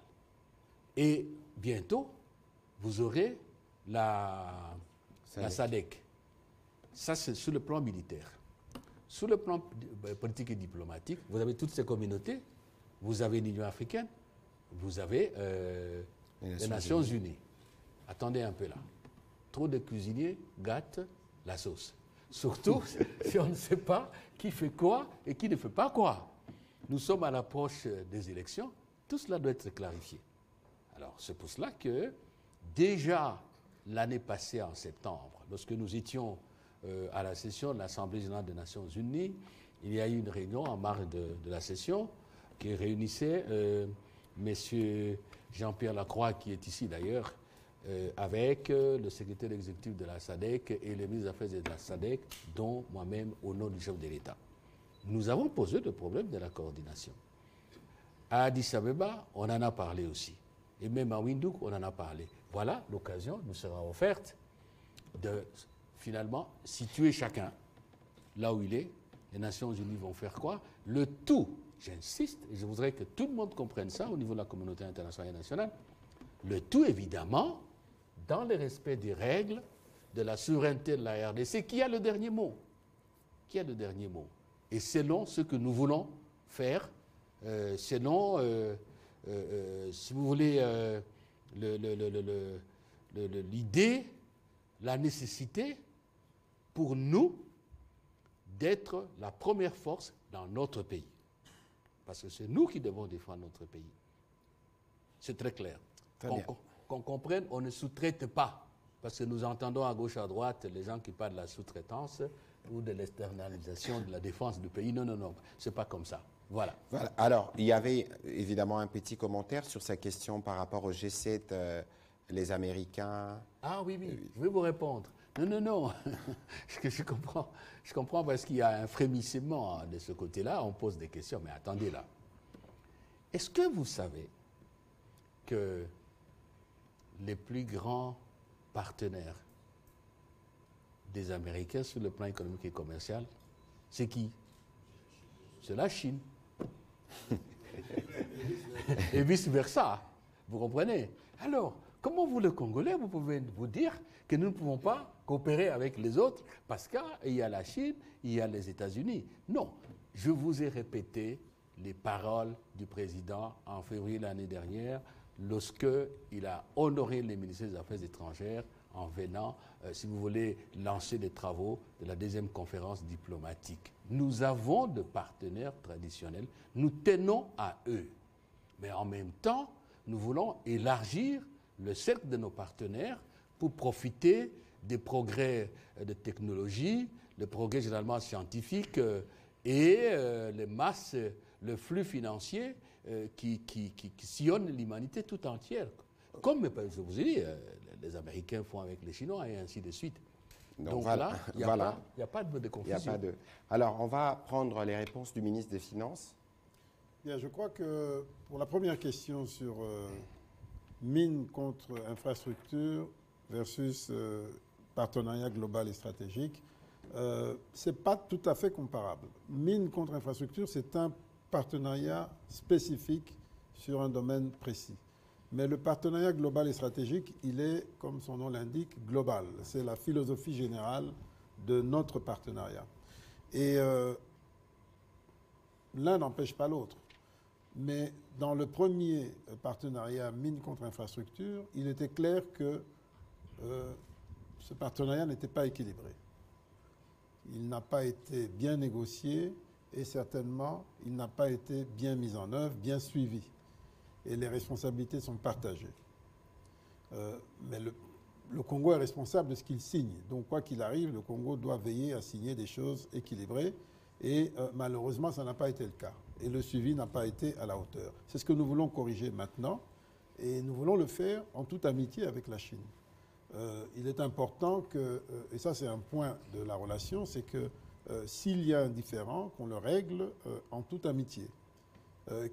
Et bientôt, vous aurez la SADC. Ça, c'est sur le plan militaire. Sur le plan politique et diplomatique, vous avez toutes ces communautés. Vous avez l'Union africaine, vous avez les Nations Unies. Attendez un peu là. Trop de cuisiniers gâtent la sauce. Surtout si on ne sait pas qui fait quoi et qui ne fait pas quoi. Nous sommes à l'approche des élections. Tout cela doit être clarifié. Alors, c'est pour cela que déjà l'année passée en septembre, lorsque nous étions à la session de l'Assemblée générale des Nations Unies. Il y a eu une réunion en marge de la session qui réunissait M. Jean-Pierre Lacroix, qui est ici d'ailleurs, avec le secrétaire exécutif de la SADC et les ministres des Affaires de la SADC, dont moi-même au nom du chef de l'État. Nous avons posé le problème de la coordination. À Addis Abeba, on en a parlé aussi. Et même à Windhoek, on en a parlé. Voilà, l'occasion nous sera offerte de finalement situer chacun là où il est. Les Nations Unies vont faire quoi? Le tout, j'insiste, et je voudrais que tout le monde comprenne ça au niveau de la communauté internationale et nationale, le tout évidemment dans le respect des règles de la souveraineté de la RDC, qui a le dernier mot. Qui a le dernier mot. Et selon ce que nous voulons faire, selon, si vous voulez, l'idée, la nécessité pour nous d'être la première force dans notre pays. Parce que c'est nous qui devons défendre notre pays. C'est très clair. Qu'on comprenne, on ne sous-traite pas. Parce que nous entendons à gauche, à droite, les gens qui parlent de la sous-traitance ou de l'externalisation de la défense du pays. Non, non, non, c'est pas comme ça. Voilà. Voilà. Alors, il y avait évidemment un petit commentaire sur sa question par rapport au G7, les Américains. Ah oui, oui, je vais vous répondre. Non, non, non, je comprends parce qu'il y a un frémissement de ce côté-là, on pose des questions, mais attendez là. Est-ce que vous savez que les plus grands partenaires des Américains sur le plan économique et commercial, c'est qui? C'est la Chine. Et vice-versa, vous comprenez? Alors, comment vous, le Congolais, vous pouvez vous dire que nous ne pouvons pas coopérer avec les autres parce qu'il y a la Chine, il y a les États-Unis? Non, je vous ai répété les paroles du président en février l'année dernière lorsqu'il a honoré les ministres des Affaires étrangères en venant, si vous voulez, lancer les travaux de la deuxième conférence diplomatique. Nous avons de partenaires traditionnels, nous tenons à eux. Mais en même temps, nous voulons élargir le cercle de nos partenaires pour profiter des progrès de technologie, le progrès généralement scientifique et les masses, le flux financier qui sillonne l'humanité tout entière. Comme je vous ai dit, les Américains font avec les Chinois et ainsi de suite. Donc là, il n'y a pas de confusion. Alors, on va prendre les réponses du ministre des Finances. Bien, je crois que pour la première question sur mine contre infrastructure versus partenariat global et stratégique, ce n'est pas tout à fait comparable. Mine contre infrastructure, c'est un partenariat spécifique sur un domaine précis. Mais le partenariat global et stratégique, il est, comme son nom l'indique, global. C'est la philosophie générale de notre partenariat. Et l'un n'empêche pas l'autre. Mais dans le premier partenariat mine contre infrastructure, il était clair que ce partenariat n'était pas équilibré. Il n'a pas été bien négocié et certainement, il n'a pas été bien mis en œuvre, bien suivi. Et les responsabilités sont partagées. Mais le Congo est responsable de ce qu'il signe. Donc, quoi qu'il arrive, le Congo doit veiller à signer des choses équilibrées. Et malheureusement, ça n'a pas été le cas. Et le suivi n'a pas été à la hauteur. C'est ce que nous voulons corriger maintenant. Et nous voulons le faire en toute amitié avec la Chine. Il est important que, et ça c'est un point de la relation, c'est que s'il y a un différend, qu'on le règle en toute amitié.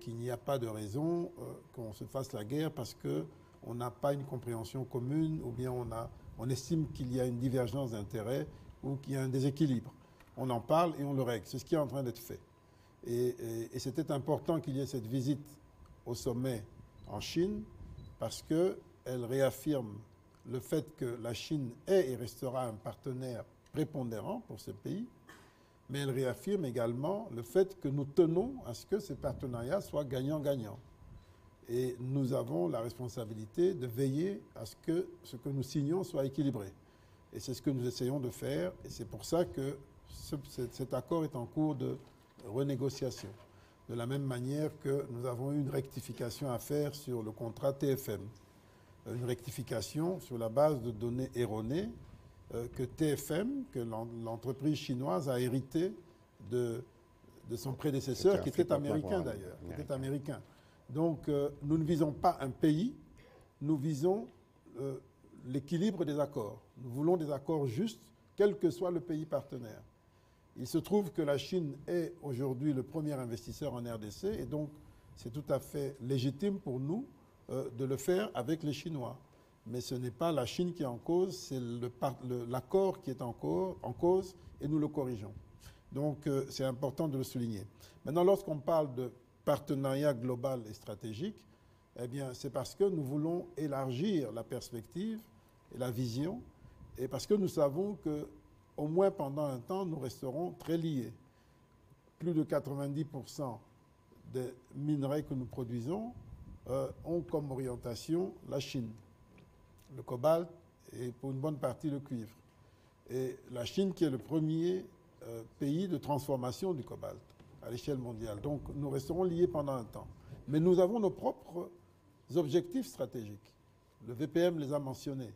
Qu'il n'y a pas de raison qu'on se fasse la guerre parce qu'on n'a pas une compréhension commune ou bien on estime qu'il y a une divergence d'intérêts ou qu'il y a un déséquilibre. On en parle et on le règle. C'est ce qui est en train d'être fait. Et c'était important qu'il y ait cette visite au sommet en Chine parce qu'elle réaffirme le fait que la Chine est et restera un partenaire prépondérant pour ce pays, mais elle réaffirme également le fait que nous tenons à ce que ces partenariats soient gagnant-gagnant. Et nous avons la responsabilité de veiller à ce que nous signons soit équilibré. Et c'est ce que nous essayons de faire, et c'est pour ça que cet accord est en cours de renégociation. De la même manière que nous avons eu une rectification à faire sur le contrat TFM. une rectification sur la base de données erronées que TFM, que l'entreprise chinoise a hérité de son prédécesseur, qui était américain d'ailleurs, qui était américain. Donc nous ne visons pas un pays, nous visons l'équilibre des accords. Nous voulons des accords justes, quel que soit le pays partenaire. Il se trouve que la Chine est aujourd'hui le premier investisseur en RDC et donc c'est tout à fait légitime pour nous de le faire avec les Chinois. Mais ce n'est pas la Chine qui est en cause, c'est l'accord qui est en cause et nous le corrigeons. Donc c'est important de le souligner. Maintenant, lorsqu'on parle de partenariat global et stratégique, eh bien, c'est parce que nous voulons élargir la perspective et la vision, et parce que nous savons qu'au moins pendant un temps, nous resterons très liés. Plus de 90% des minerais que nous produisons ont comme orientation la Chine, le cobalt et pour une bonne partie le cuivre. Et la Chine qui est le premier pays de transformation du cobalt à l'échelle mondiale. Donc nous resterons liés pendant un temps. Mais nous avons nos propres objectifs stratégiques. Le VPM les a mentionnés.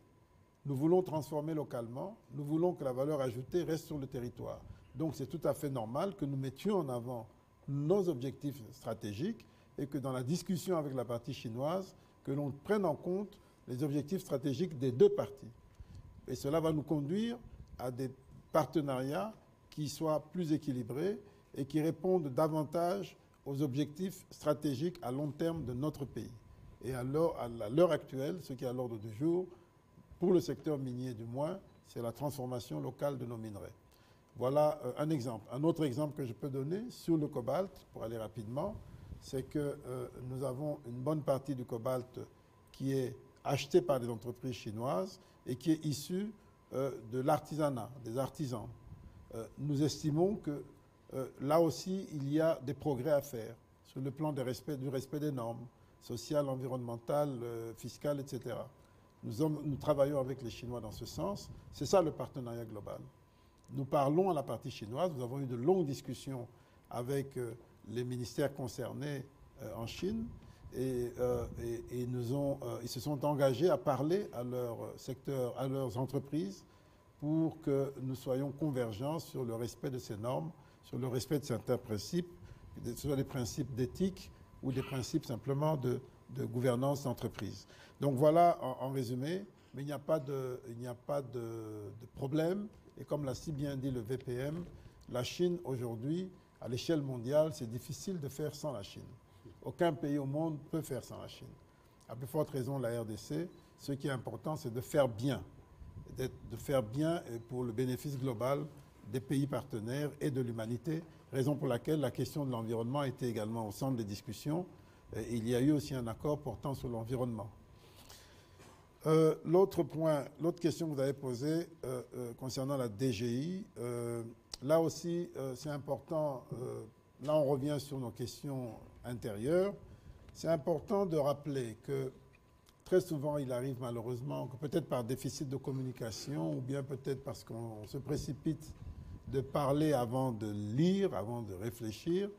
Nous voulons transformer localement, nous voulons que la valeur ajoutée reste sur le territoire. Donc c'est tout à fait normal que nous mettions en avant nos objectifs stratégiques et que dans la discussion avec la partie chinoise, que l'on prenne en compte les objectifs stratégiques des deux parties. Et cela va nous conduire à des partenariats qui soient plus équilibrés et qui répondent davantage aux objectifs stratégiques à long terme de notre pays. Et à l'heure actuelle, ce qui est à l'ordre du jour, pour le secteur minier du moins, c'est la transformation locale de nos minerais. Voilà un exemple. Un autre exemple que je peux donner sur le cobalt, pour aller rapidement, c'est que nous avons une bonne partie du cobalt qui est acheté par des entreprises chinoises et qui est issu de l'artisanat, des artisans. Nous estimons que là aussi, il y a des progrès à faire sur le plan du respect des normes sociales, environnementales, fiscales, etc. Nous travaillons avec les Chinois dans ce sens. C'est ça le partenariat global. Nous parlons à la partie chinoise. Nous avons eu de longues discussions avec les ministères concernés en Chine et ils se sont engagés à parler à leur secteur, à leurs entreprises pour que nous soyons convergents sur le respect de ces normes, sur le respect de certains principes, que ce soit des principes d'éthique ou des principes simplement de gouvernance d'entreprise. Donc voilà en résumé, mais il n'y a pas de problème. Et comme l'a si bien dit le VPM, la Chine aujourd'hui, à l'échelle mondiale, c'est difficile de faire sans la Chine. Aucun pays au monde peut faire sans la Chine. À plus forte raison, la RDC, ce qui est important, c'est de faire bien. De faire bien pour le bénéfice global des pays partenaires et de l'humanité, raison pour laquelle la question de l'environnement était également au centre des discussions. Et il y a eu aussi un accord portant sur l'environnement. L'autre question que vous avez posée concernant la DGI, là aussi c'est important, là on revient sur nos questions intérieures, c'est important de rappeler que très souvent il arrive malheureusement que peut-être par déficit de communication ou bien peut-être parce qu'on se précipite de parler avant de lire, avant de réfléchir,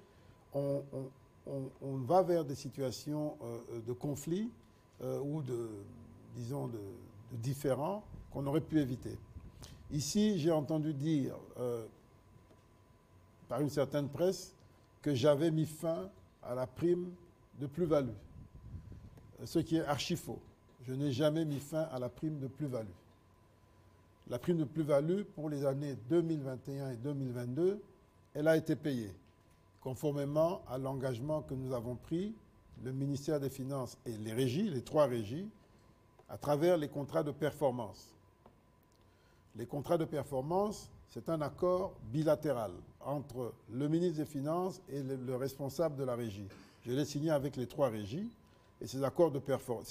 on va vers des situations de conflit ou disons de différends qu'on aurait pu éviter. Ici, j'ai entendu dire par une certaine presse que j'avais mis fin à la prime de plus-value, ce qui est archi faux. Je n'ai jamais mis fin à la prime de plus-value. La prime de plus-value pour les années 2021 et 2022, elle a été payée, conformément à l'engagement que nous avons pris, le ministère des Finances et les régies, les trois régies, à travers les contrats de performance. Les contrats de performance, c'est un accord bilatéral entre le ministre des Finances et le responsable de la régie. Je l'ai signé avec les trois régies et ces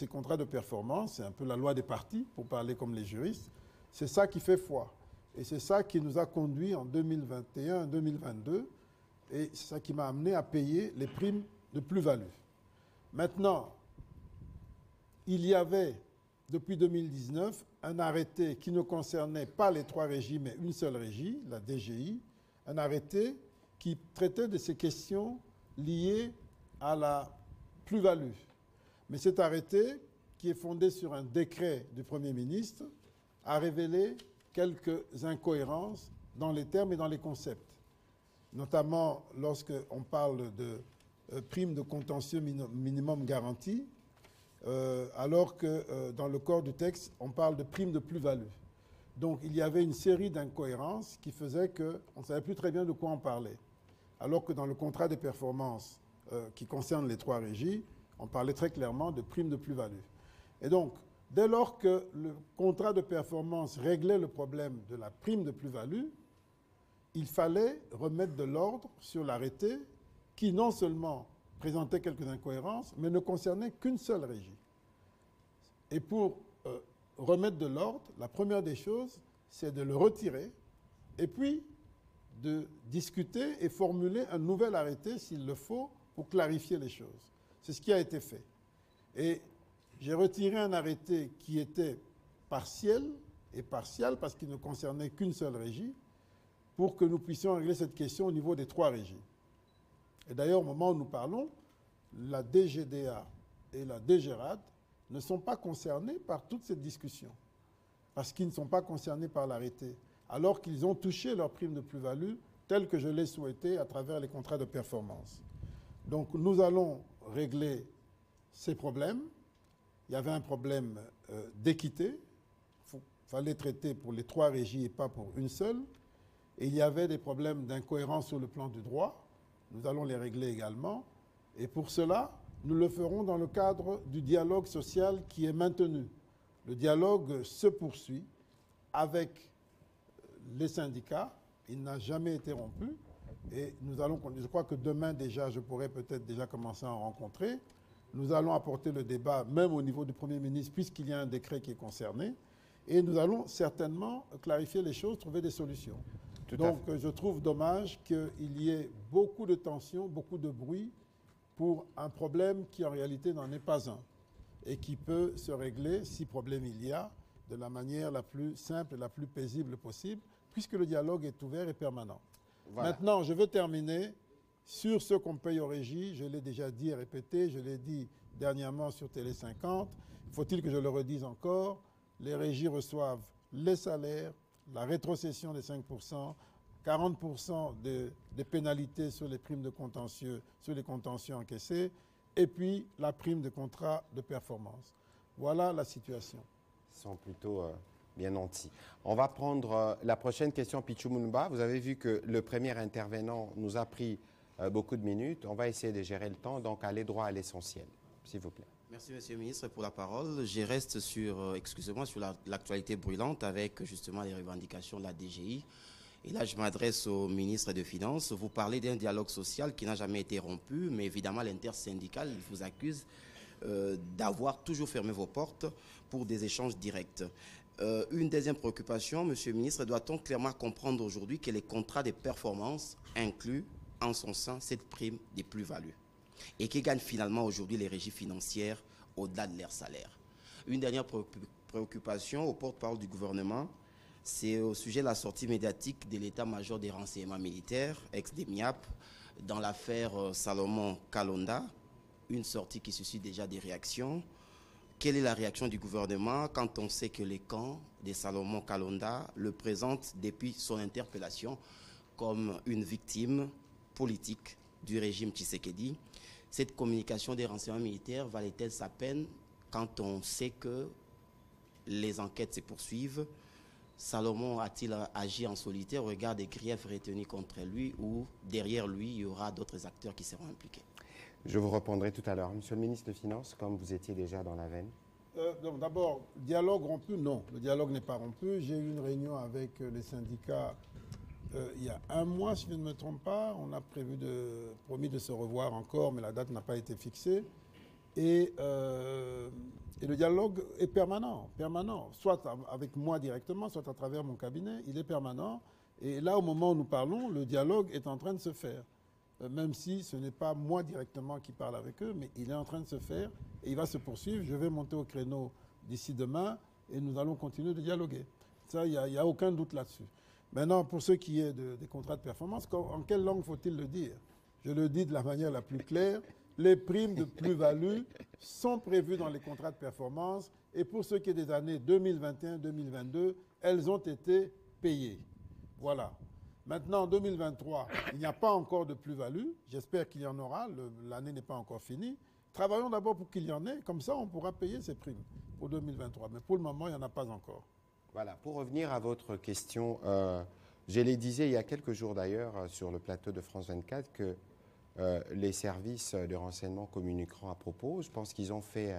contrats de performance, c'est un peu la loi des partis, pour parler comme les juristes, c'est ça qui fait foi. Et c'est ça qui nous a conduit en 2021-2022 et c'est ça qui m'a amené à payer les primes de plus-value. Maintenant, il y avait, depuis 2019, un arrêté qui ne concernait pas les trois régies, mais une seule régie, la DGI, un arrêté qui traitait de ces questions liées à la plus-value. Mais cet arrêté qui est fondé sur un décret du Premier ministre, a révélé quelques incohérences dans les termes et dans les concepts, notamment lorsqu'on parle de prime de contentieux minimum garanti, alors que dans le corps du texte, on parle de prime de plus-value. Donc il y avait une série d'incohérences qui faisaient qu'on ne savait plus très bien de quoi on parlait. Alors que dans le contrat de performance qui concerne les 3 régies, on parlait très clairement de prime de plus-value. Et donc, dès lors que le contrat de performance réglait le problème de la prime de plus-value, il fallait remettre de l'ordre sur l'arrêté qui non seulement présentait quelques incohérences, mais ne concernait qu'une seule régie. Et pour remettre de l'ordre, la première des choses, c'est de le retirer et puis de discuter et formuler un nouvel arrêté s'il le faut pour clarifier les choses. C'est ce qui a été fait. Et j'ai retiré un arrêté qui était partiel et partial parce qu'il ne concernait qu'une seule régie pour que nous puissions régler cette question au niveau des 3 régies. Et d'ailleurs, au moment où nous parlons, la DGDA et la DGRAD ne sont pas concernés par toute cette discussion, parce qu'ils ne sont pas concernés par l'arrêté, alors qu'ils ont touché leur prime de plus-value telle que je l'ai souhaité à travers les contrats de performance. Donc nous allons régler ces problèmes. Il y avait un problème d'équité, il fallait traiter pour les 3 régies et pas pour une seule, et il y avait des problèmes d'incohérence sur le plan du droit. Nous allons les régler également, et pour cela, nous le ferons dans le cadre du dialogue social qui est maintenu. Le dialogue se poursuit avec les syndicats. Il n'a jamais été rompu. Et nous allons, je crois que demain déjà, je pourrais peut-être déjà commencer à en rencontrer. Nous allons apporter le débat, même au niveau du Premier ministre, puisqu'il y a un décret qui est concerné. Et nous allons certainement clarifier les choses, trouver des solutions. Donc je trouve dommage qu'il y ait beaucoup de tensions, beaucoup de bruit, pour un problème qui en réalité n'en est pas un et qui peut se régler, si problème il y a, de la manière la plus simple et la plus paisible possible, puisque le dialogue est ouvert et permanent. Voilà. Maintenant, je veux terminer sur ce qu'on paye aux régies. Je l'ai déjà dit et répété, je l'ai dit dernièrement sur Télé 50. Faut-il que je le redise encore? Les régies reçoivent les salaires, la rétrocession des 5%, 40% des pénalités sur les primes de contentieux, sur les contentieux encaissés, et puis la prime de contrat de performance. Voilà la situation. Ils sont plutôt bien nantis. On va prendre la prochaine question, Pichou Mounba. Vous avez vu que le premier intervenant nous a pris beaucoup de minutes. On va essayer de gérer le temps, donc aller droit à l'essentiel, s'il vous plaît. Merci, Monsieur le Ministre, pour la parole. Je reste sur, excusez-moi, sur l'actualité brûlante avec justement les revendications de la DGI. Et là, je m'adresse au ministre des Finances. Vous parlez d'un dialogue social qui n'a jamais été rompu, mais évidemment, l'intersyndical, il vous accuse d'avoir toujours fermé vos portes pour des échanges directs. Une deuxième préoccupation, Monsieur le ministre, doit-on clairement comprendre aujourd'hui que les contrats de performance incluent en son sein cette prime des plus-values et qui gagnent finalement aujourd'hui les régies financières au-delà de leur salaire? Une dernière préoccupation au porte-parole du gouvernement, c'est au sujet de la sortie médiatique de l'état-major des renseignements militaires, ex-DEMIAP, dans l'affaire Salomon Kalonda, une sortie qui suscite déjà des réactions. Quelle est la réaction du gouvernement quand on sait que les camps de Salomon Kalonda le présentent depuis son interpellation comme une victime politique du régime Tshisekedi? Cette communication des renseignements militaires valait-elle sa peine quand on sait que les enquêtes se poursuivent? Salomon a-t-il agi en solitaire au regard des griefs retenus contre lui ou derrière lui, il y aura d'autres acteurs qui seront impliqués? Je vous répondrai tout à l'heure. Monsieur le ministre des Finances, comme vous étiez déjà dans la veine. Donc d'abord, dialogue rompu, non. Le dialogue n'est pas rompu. J'ai eu une réunion avec les syndicats il y a un mois, si je ne me trompe pas. On a promis de se revoir encore, mais la date n'a pas été fixée. Et le dialogue est permanent, soit avec moi directement, soit à travers mon cabinet. Il est permanent. Et là, au moment où nous parlons, le dialogue est en train de se faire. Même si ce n'est pas moi directement qui parle avec eux, mais il est en train de se faire et il va se poursuivre. Je vais monter au créneau d'ici demain et nous allons continuer de dialoguer. Ça, il n'y a aucun doute là-dessus. Maintenant, pour ce qui est des contrats de performance, en quelle langue faut-il le dire? Je le dis de la manière la plus claire. les primes de plus-value sont prévues dans les contrats de performance et pour ce qui est des années 2021-2022, elles ont été payées. Voilà. Maintenant, en 2023, il n'y a pas encore de plus-value. J'espère qu'il y en aura. L'année n'est pas encore finie. Travaillons d'abord pour qu'il y en ait. Comme ça, on pourra payer ces primes pour 2023. Mais pour le moment, il n'y en a pas encore. Voilà. Pour revenir à votre question, je l'ai dit il y a quelques jours d'ailleurs sur le plateau de France 24 que les services de renseignement communiqueront à propos. Je pense qu'ils ont fait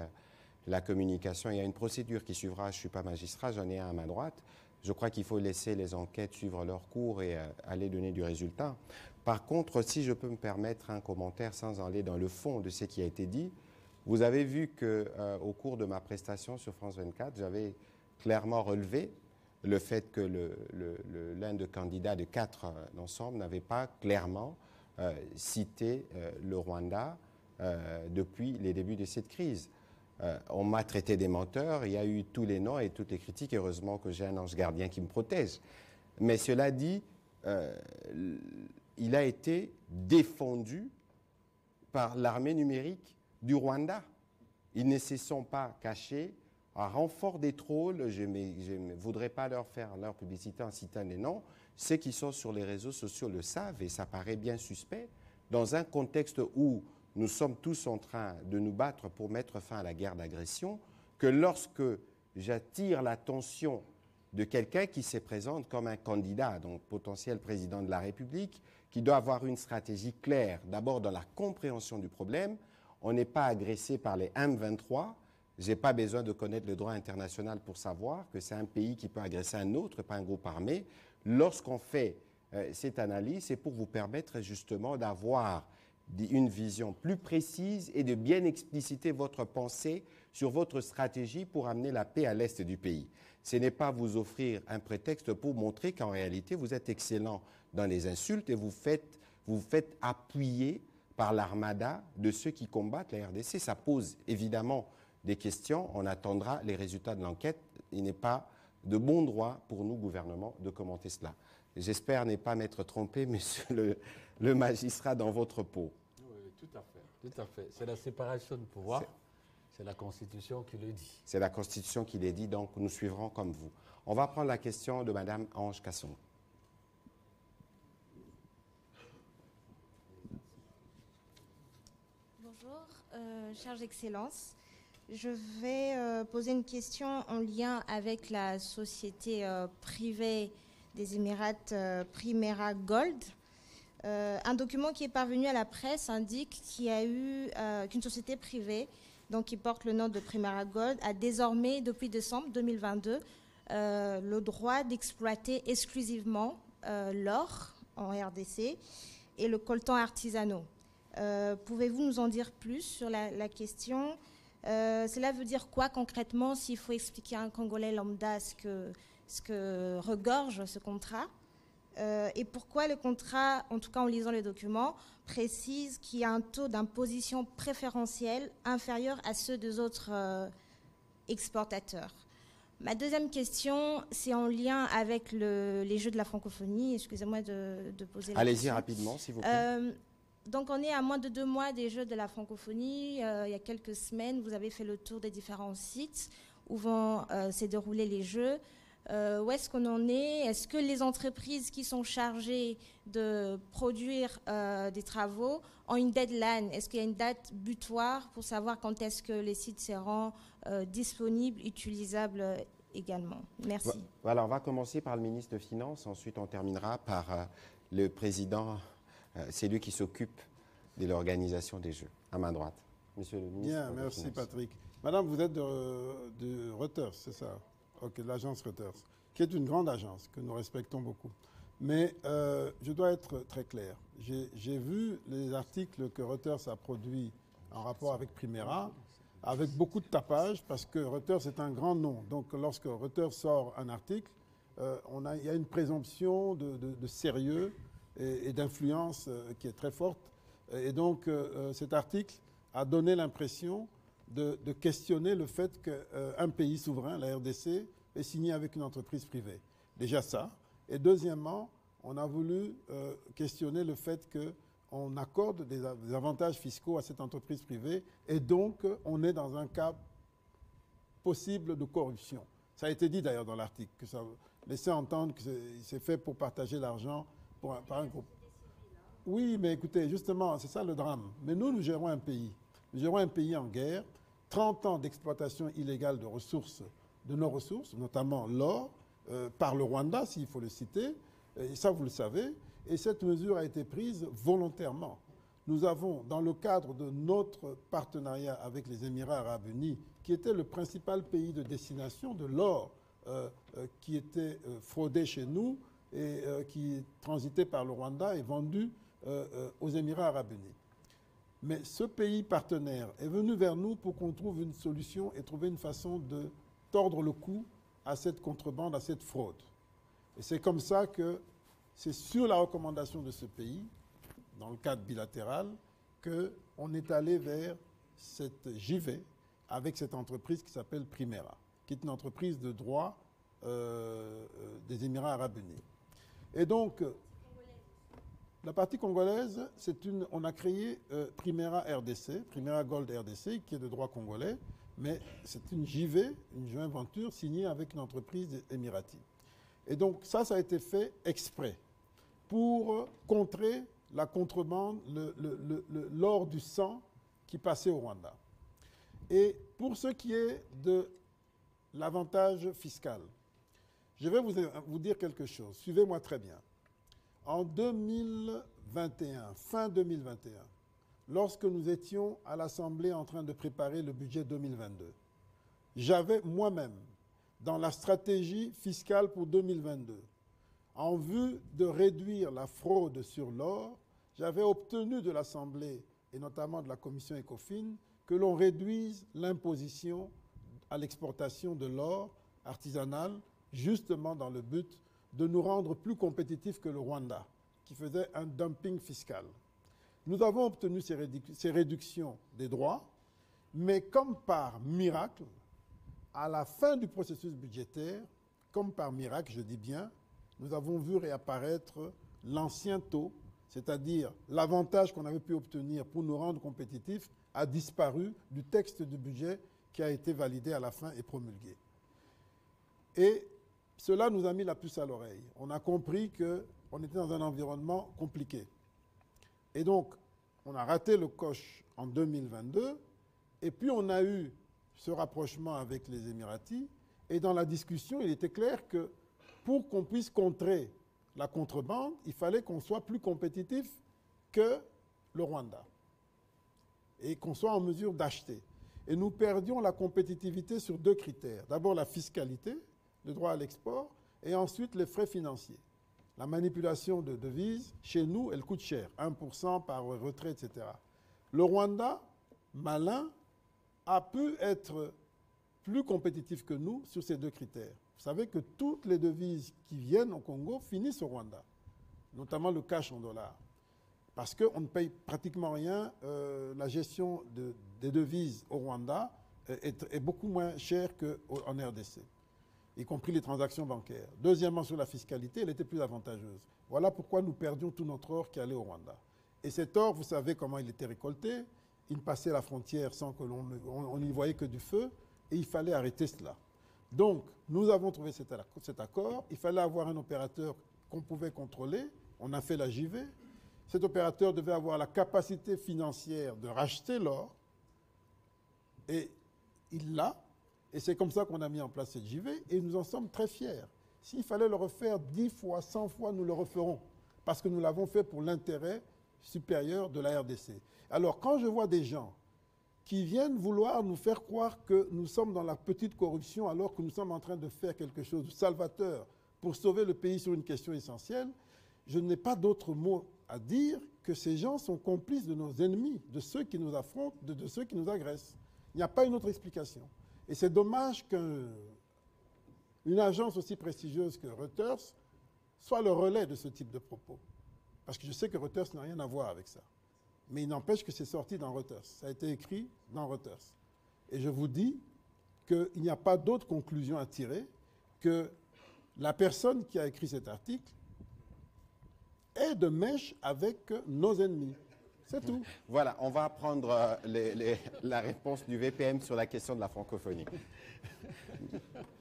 la communication. Il y a une procédure qui suivra. Je ne suis pas magistrat, j'en ai un à ma droite. Je crois qu'il faut laisser les enquêtes suivre leur cours et aller donner du résultat. Par contre, si je peux me permettre un commentaire sans aller dans le fond de ce qui a été dit, vous avez vu qu'au cours de ma prestation sur France 24, j'avais clairement relevé le fait que l'un des candidats de 4 d'ensemble n'avait pas clairement cité le Rwanda depuis les débuts de cette crise. On m'a traité des menteurs, il y a eu tous les noms et toutes les critiques. Heureusement que j'ai un ange gardien qui me protège. Mais cela dit, il a été défendu par l'armée numérique du Rwanda. Ils ne se sont pas cachés. À renfort des trolls, je ne voudrais pas leur faire leur publicité en citant les noms. Ceux qui sont sur les réseaux sociaux le savent et ça paraît bien suspect. Dans un contexte où nous sommes tous en train de nous battre pour mettre fin à la guerre d'agression, que lorsque j'attire l'attention de quelqu'un qui se présente comme un candidat, donc potentiel président de la République, qui doit avoir une stratégie claire, d'abord dans la compréhension du problème, on n'est pas agressé par les M23, je n'ai pas besoin de connaître le droit international pour savoir que c'est un pays qui peut agresser un autre, pas un groupe armé. Lorsqu'on fait cette analyse, c'est pour vous permettre justement d'avoir une vision plus précise et de bien expliciter votre pensée sur votre stratégie pour amener la paix à l'est du pays. Ce n'est pas vous offrir un prétexte pour montrer qu'en réalité, vous êtes excellent dans les insultes et vous faites appuyer par l'armada de ceux qui combattent la RDC. Ça pose évidemment des questions. On attendra les résultats de l'enquête. Il n'est pas de bon droit pour nous, gouvernement, de commenter cela. J'espère ne pas m'être trompé, monsieur le magistrat dans votre peau. Oui, tout à fait. Tout à fait. C'est la séparation de pouvoir. C'est la Constitution qui le dit. C'est la Constitution qui le dit, donc nous suivrons comme vous. On va prendre la question de madame Ange Kasson. Bonjour, chères excellences. Je vais poser une question en lien avec la société privée des Émirats, Primera Gold. Un document qui est parvenu à la presse indique qu'il y a eu qu'une société privée, donc qui porte le nom de Primera Gold, a désormais, depuis décembre 2022, le droit d'exploiter exclusivement l'or en RDC et le coltan artisanaux. Pouvez-vous nous en dire plus sur la question ? Cela veut dire quoi concrètement s'il faut expliquer à un Congolais lambda ce que regorge ce contrat et pourquoi le contrat, en tout cas en lisant les documents, précise qu'il y a un taux d'imposition préférentiel inférieur à ceux des autres exportateurs. Ma deuxième question, c'est en lien avec les Jeux de la francophonie. Excusez-moi de poser la question. Allez-y rapidement, s'il vous plaît. Donc, on est à moins de 2 mois des Jeux de la francophonie. Il y a quelques semaines, vous avez fait le tour des différents sites où vont se dérouler les Jeux. Où est-ce qu'on en est? Est-ce que les entreprises qui sont chargées de produire des travaux ont une deadline? Est-ce qu'il y a une date butoir pour savoir quand est-ce que les sites seront disponibles, utilisables également? Merci. Voilà, on va commencer par le ministre des Finances. Ensuite, on terminera par le président. C'est lui qui s'occupe de l'organisation des Jeux, à main droite. Monsieur le ministre. Bien, merci Patrick. Madame, vous êtes de Reuters, c'est ça? Ok, l'agence Reuters, qui est une grande agence que nous respectons beaucoup. Mais je dois être très clair. J'ai vu les articles que Reuters a produits en rapport avec Primera, avec beaucoup de tapage, parce que Reuters est un grand nom. Donc lorsque Reuters sort un article, il y a une présomption de sérieux et d'influence qui est très forte. Et donc cet article a donné l'impression de questionner le fait qu'un pays souverain, la RDC, est signé avec une entreprise privée. Déjà ça. Et deuxièmement, on a voulu questionner le fait on accorde des avantages fiscaux à cette entreprise privée et donc on est dans un cas possible de corruption. Ça a été dit d'ailleurs dans l'article, que ça laissait entendre que c'est fait pour partager l'argent par un groupe. Oui, mais écoutez, justement, c'est ça le drame. Mais nous gérons un pays. Nous gérons un pays en guerre, 30 ans d'exploitation illégale de ressources, de nos ressources, notamment l'or, par le Rwanda, s'il faut le citer, et ça vous le savez, et cette mesure a été prise volontairement. Nous avons, dans le cadre de notre partenariat avec les Émirats arabes unis, qui était le principal pays de destination de l'or qui était fraudé chez nous et qui transitait par le Rwanda et vendu aux Émirats arabes unis. Mais ce pays partenaire est venu vers nous pour qu'on trouve une solution et trouver une façon de tordre le cou à cette contrebande, à cette fraude. Et c'est comme ça que c'est sur la recommandation de ce pays, dans le cadre bilatéral, qu'on est allé vers cette JV avec cette entreprise qui s'appelle Primera, qui est une entreprise de droit des Émirats arabes unis. Et donc, la partie congolaise, on a créé Primera RDC, Primera Gold RDC, qui est de droit congolais, mais c'est une JV, une joint venture signée avec une entreprise émiratie. Et donc ça a été fait exprès pour contrer la contrebande, l'or du sang qui passait au Rwanda. Et pour ce qui est de l'avantage fiscal, je vais vous dire quelque chose. Suivez-moi très bien. En 2021, fin 2021, lorsque nous étions à l'Assemblée en train de préparer le budget 2022, j'avais moi-même, dans la stratégie fiscale pour 2022, en vue de réduire la fraude sur l'or, j'avais obtenu de l'Assemblée, et notamment de la commission ECOFIN, que l'on réduise l'imposition à l'exportation de l'or artisanal, justement dans le but de nous rendre plus compétitifs que le Rwanda, qui faisait un dumping fiscal. Nous avons obtenu ces réductions des droits, mais comme par miracle, à la fin du processus budgétaire, comme par miracle, je dis bien, nous avons vu réapparaître l'ancien taux, c'est-à-dire l'avantage qu'on avait pu obtenir pour nous rendre compétitifs a disparu du texte du budget qui a été validé à la fin et promulgué. Et cela nous a mis la puce à l'oreille. On a compris qu'on était dans un environnement compliqué. Et donc, on a raté le coche en 2022, et puis on a eu ce rapprochement avec les Émiratis, et dans la discussion, il était clair que pour qu'on puisse contrer la contrebande, il fallait qu'on soit plus compétitif que le Rwanda, et qu'on soit en mesure d'acheter. Et nous perdions la compétitivité sur deux critères. D'abord la fiscalité, le droit à l'export, et ensuite les frais financiers. La manipulation de devises, chez nous, elle coûte cher, 1% par retrait, etc. Le Rwanda, malin, a pu être plus compétitif que nous sur ces deux critères. Vous savez que toutes les devises qui viennent au Congo finissent au Rwanda, notamment le cash en dollars. Parce qu'on ne paye pratiquement rien, la gestion des devises au Rwanda est beaucoup moins chère qu'en RDC, y compris les transactions bancaires. Deuxièmement, sur la fiscalité, elle était plus avantageuse. Voilà pourquoi nous perdions tout notre or qui allait au Rwanda. Et cet or, vous savez comment il était récolté. Il passait la frontière sans que l'on n'y voyait que du feu, et il fallait arrêter cela. Donc, nous avons trouvé cet accord. Il fallait avoir un opérateur qu'on pouvait contrôler. On a fait la JV. Cet opérateur devait avoir la capacité financière de racheter l'or, et il l'a. Et c'est comme ça qu'on a mis en place cette JV, et nous en sommes très fiers. S'il fallait le refaire 10 fois, 100 fois, nous le referons, parce que nous l'avons fait pour l'intérêt supérieur de la RDC. Alors, quand je vois des gens qui viennent vouloir nous faire croire que nous sommes dans la petite corruption alors que nous sommes en train de faire quelque chose de salvateur pour sauver le pays sur une question essentielle, je n'ai pas d'autre mot à dire que ces gens sont complices de nos ennemis, de ceux qui nous affrontent, de ceux qui nous agressent. Il n'y a pas une autre explication. Et c'est dommage qu'une agence aussi prestigieuse que Reuters soit le relais de ce type de propos. Parce que je sais que Reuters n'a rien à voir avec ça. Mais il n'empêche que c'est sorti dans Reuters. Ça a été écrit dans Reuters. Et je vous dis qu'il n'y a pas d'autre conclusion à tirer que la personne qui a écrit cet article est de mèche avec nos ennemis. C'est tout. Voilà, on va prendre la réponse du VPM sur la question de la francophonie.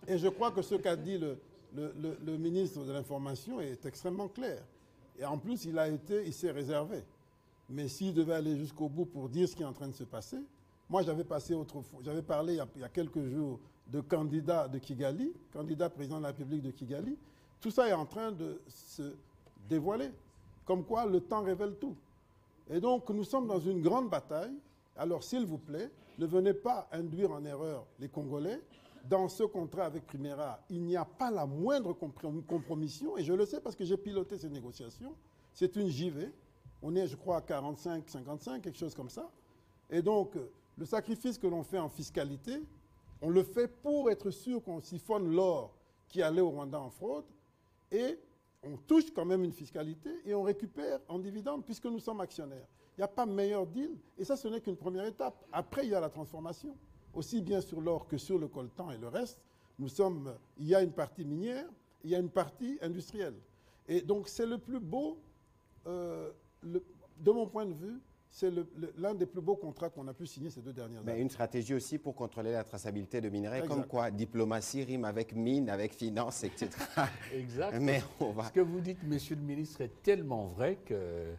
Et je crois que ce qu'a dit le ministre de l'Information est extrêmement clair. Et en plus, il s'est réservé. Mais s'il devait aller jusqu'au bout pour dire ce qui est en train de se passer, moi j'avais parlé il y a quelques jours de candidat de Kigali, candidat président de la République de Kigali. Tout ça est en train de se dévoiler. Comme quoi le temps révèle tout. Et donc nous sommes dans une grande bataille. Alors s'il vous plaît, ne venez pas induire en erreur les Congolais. Dans ce contrat avec Primera, il n'y a pas la moindre compromission. Et je le sais parce que j'ai piloté ces négociations. C'est une JV. On est, je crois, à 45, 55, quelque chose comme ça. Et donc, le sacrifice que l'on fait en fiscalité, on le fait pour être sûr qu'on siphonne l'or qui allait au Rwanda en fraude. Et on touche quand même une fiscalité et on récupère en dividendes puisque nous sommes actionnaires. Il n'y a pas meilleur deal. Et ça, ce n'est qu'une première étape. Après, il y a la transformation. Aussi bien sur l'or que sur le coltan et le reste, il y a une partie minière, il y a une partie industrielle. Et donc, c'est le plus beau, de mon point de vue, c'est l'un des plus beaux contrats qu'on a pu signer ces 2 dernières années. Une stratégie aussi pour contrôler la traçabilité de minerais, Exact. comme quoi diplomatie rime avec mine, avec finance, etc. Exact. Mais on va... Ce que vous dites, monsieur le ministre, est tellement vrai que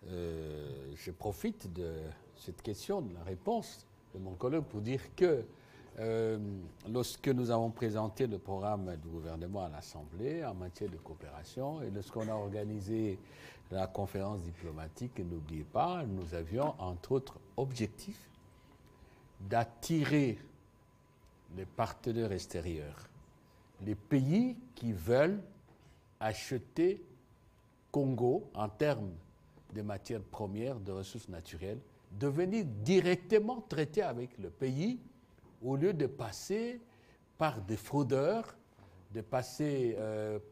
je profite de cette question, de la réponse de mon collègue pour dire que lorsque nous avons présenté le programme du gouvernement à l'Assemblée en matière de coopération et lorsqu'on a organisé la conférence diplomatique, n'oubliez pas, nous avions entre autres objectif d'attirer les partenaires extérieurs, les pays qui veulent acheter Congo en termes de matières premières, de ressources naturelles, de venir directement traiter avec le pays au lieu de passer par des fraudeurs, de passer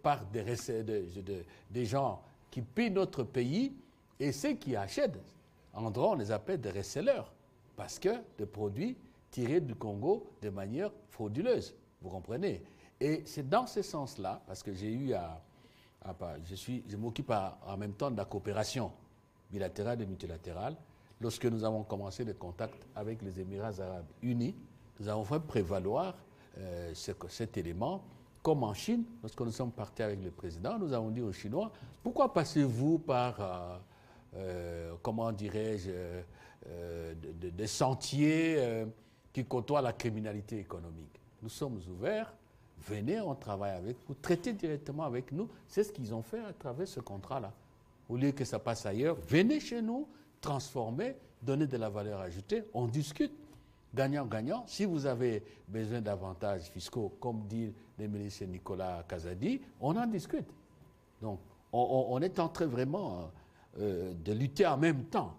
par des gens qui pillent notre pays et ceux qui achètent, en droit on les appelle des resellers parce que des produits tirés du Congo de manière frauduleuse, vous comprenez. Et c'est dans ce sens-là, parce que j'ai eu je m'occupe en même temps de la coopération bilatérale et multilatérale. Lorsque nous avons commencé les contacts avec les Émirats arabes unis, nous avons fait prévaloir cet élément. Comme en Chine, lorsque nous sommes partis avec le président, nous avons dit aux Chinois, pourquoi passez-vous par, comment dirais-je, des sentiers qui côtoient la criminalité économique? Nous sommes ouverts, venez, on travaille avec vous, traitez directement avec nous. C'est ce qu'ils ont fait à travers ce contrat-là. Au lieu que ça passe ailleurs, venez chez nous, transformer, donner de la valeur ajoutée, on discute. Gagnant-gagnant. Si vous avez besoin d'avantages fiscaux, comme dit le ministre Nicolas Kazadi, on en discute. Donc, on est en train vraiment de lutter en même temps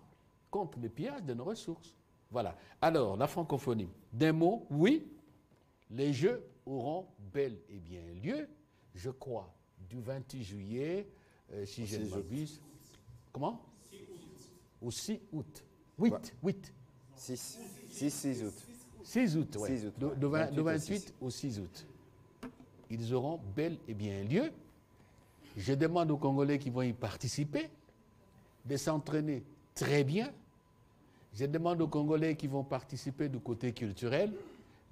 contre le pillage de nos ressources. Voilà. Alors, la francophonie. D'un mot, oui, les Jeux auront bel et bien lieu, je crois, du 28 juillet, si je ne m'abuse. Comment? Au 6 août. 8. 6 août. 6 août, oui. De 28 28 au 6 août. Ils auront bel et bien lieu. Je demande aux Congolais qui vont y participer de s'entraîner très bien. Je demande aux Congolais qui vont participer du côté culturel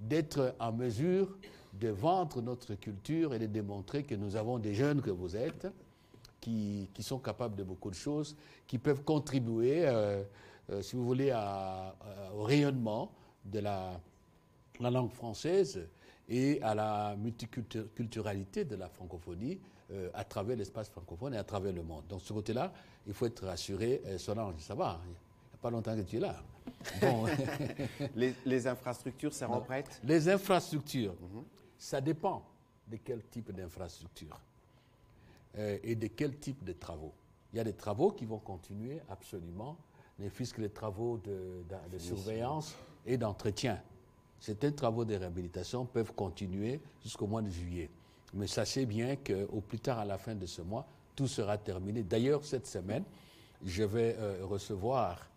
d'être en mesure de vendre notre culture et de démontrer que nous avons des jeunes que vous êtes, qui sont capables de beaucoup de choses, qui peuvent contribuer, si vous voulez, au rayonnement de la langue française et à la multiculturalité de la francophonie à travers l'espace francophone et à travers le monde. Donc, de ce côté-là, il faut être rassuré. Solange, ça va, il n'y a pas longtemps que tu es là. Bon. Les infrastructures seront prêtes? Les infrastructures, ça dépend de quel type d'infrastructure et de quel type de travaux. Il y a des travaux qui vont continuer absolument, puisque les travaux de surveillance et d'entretien. Certains travaux de réhabilitation peuvent continuer jusqu'au mois de juillet. Mais sachez bien qu'au plus tard, à la fin de ce mois, tout sera terminé. D'ailleurs, cette semaine, je vais recevoir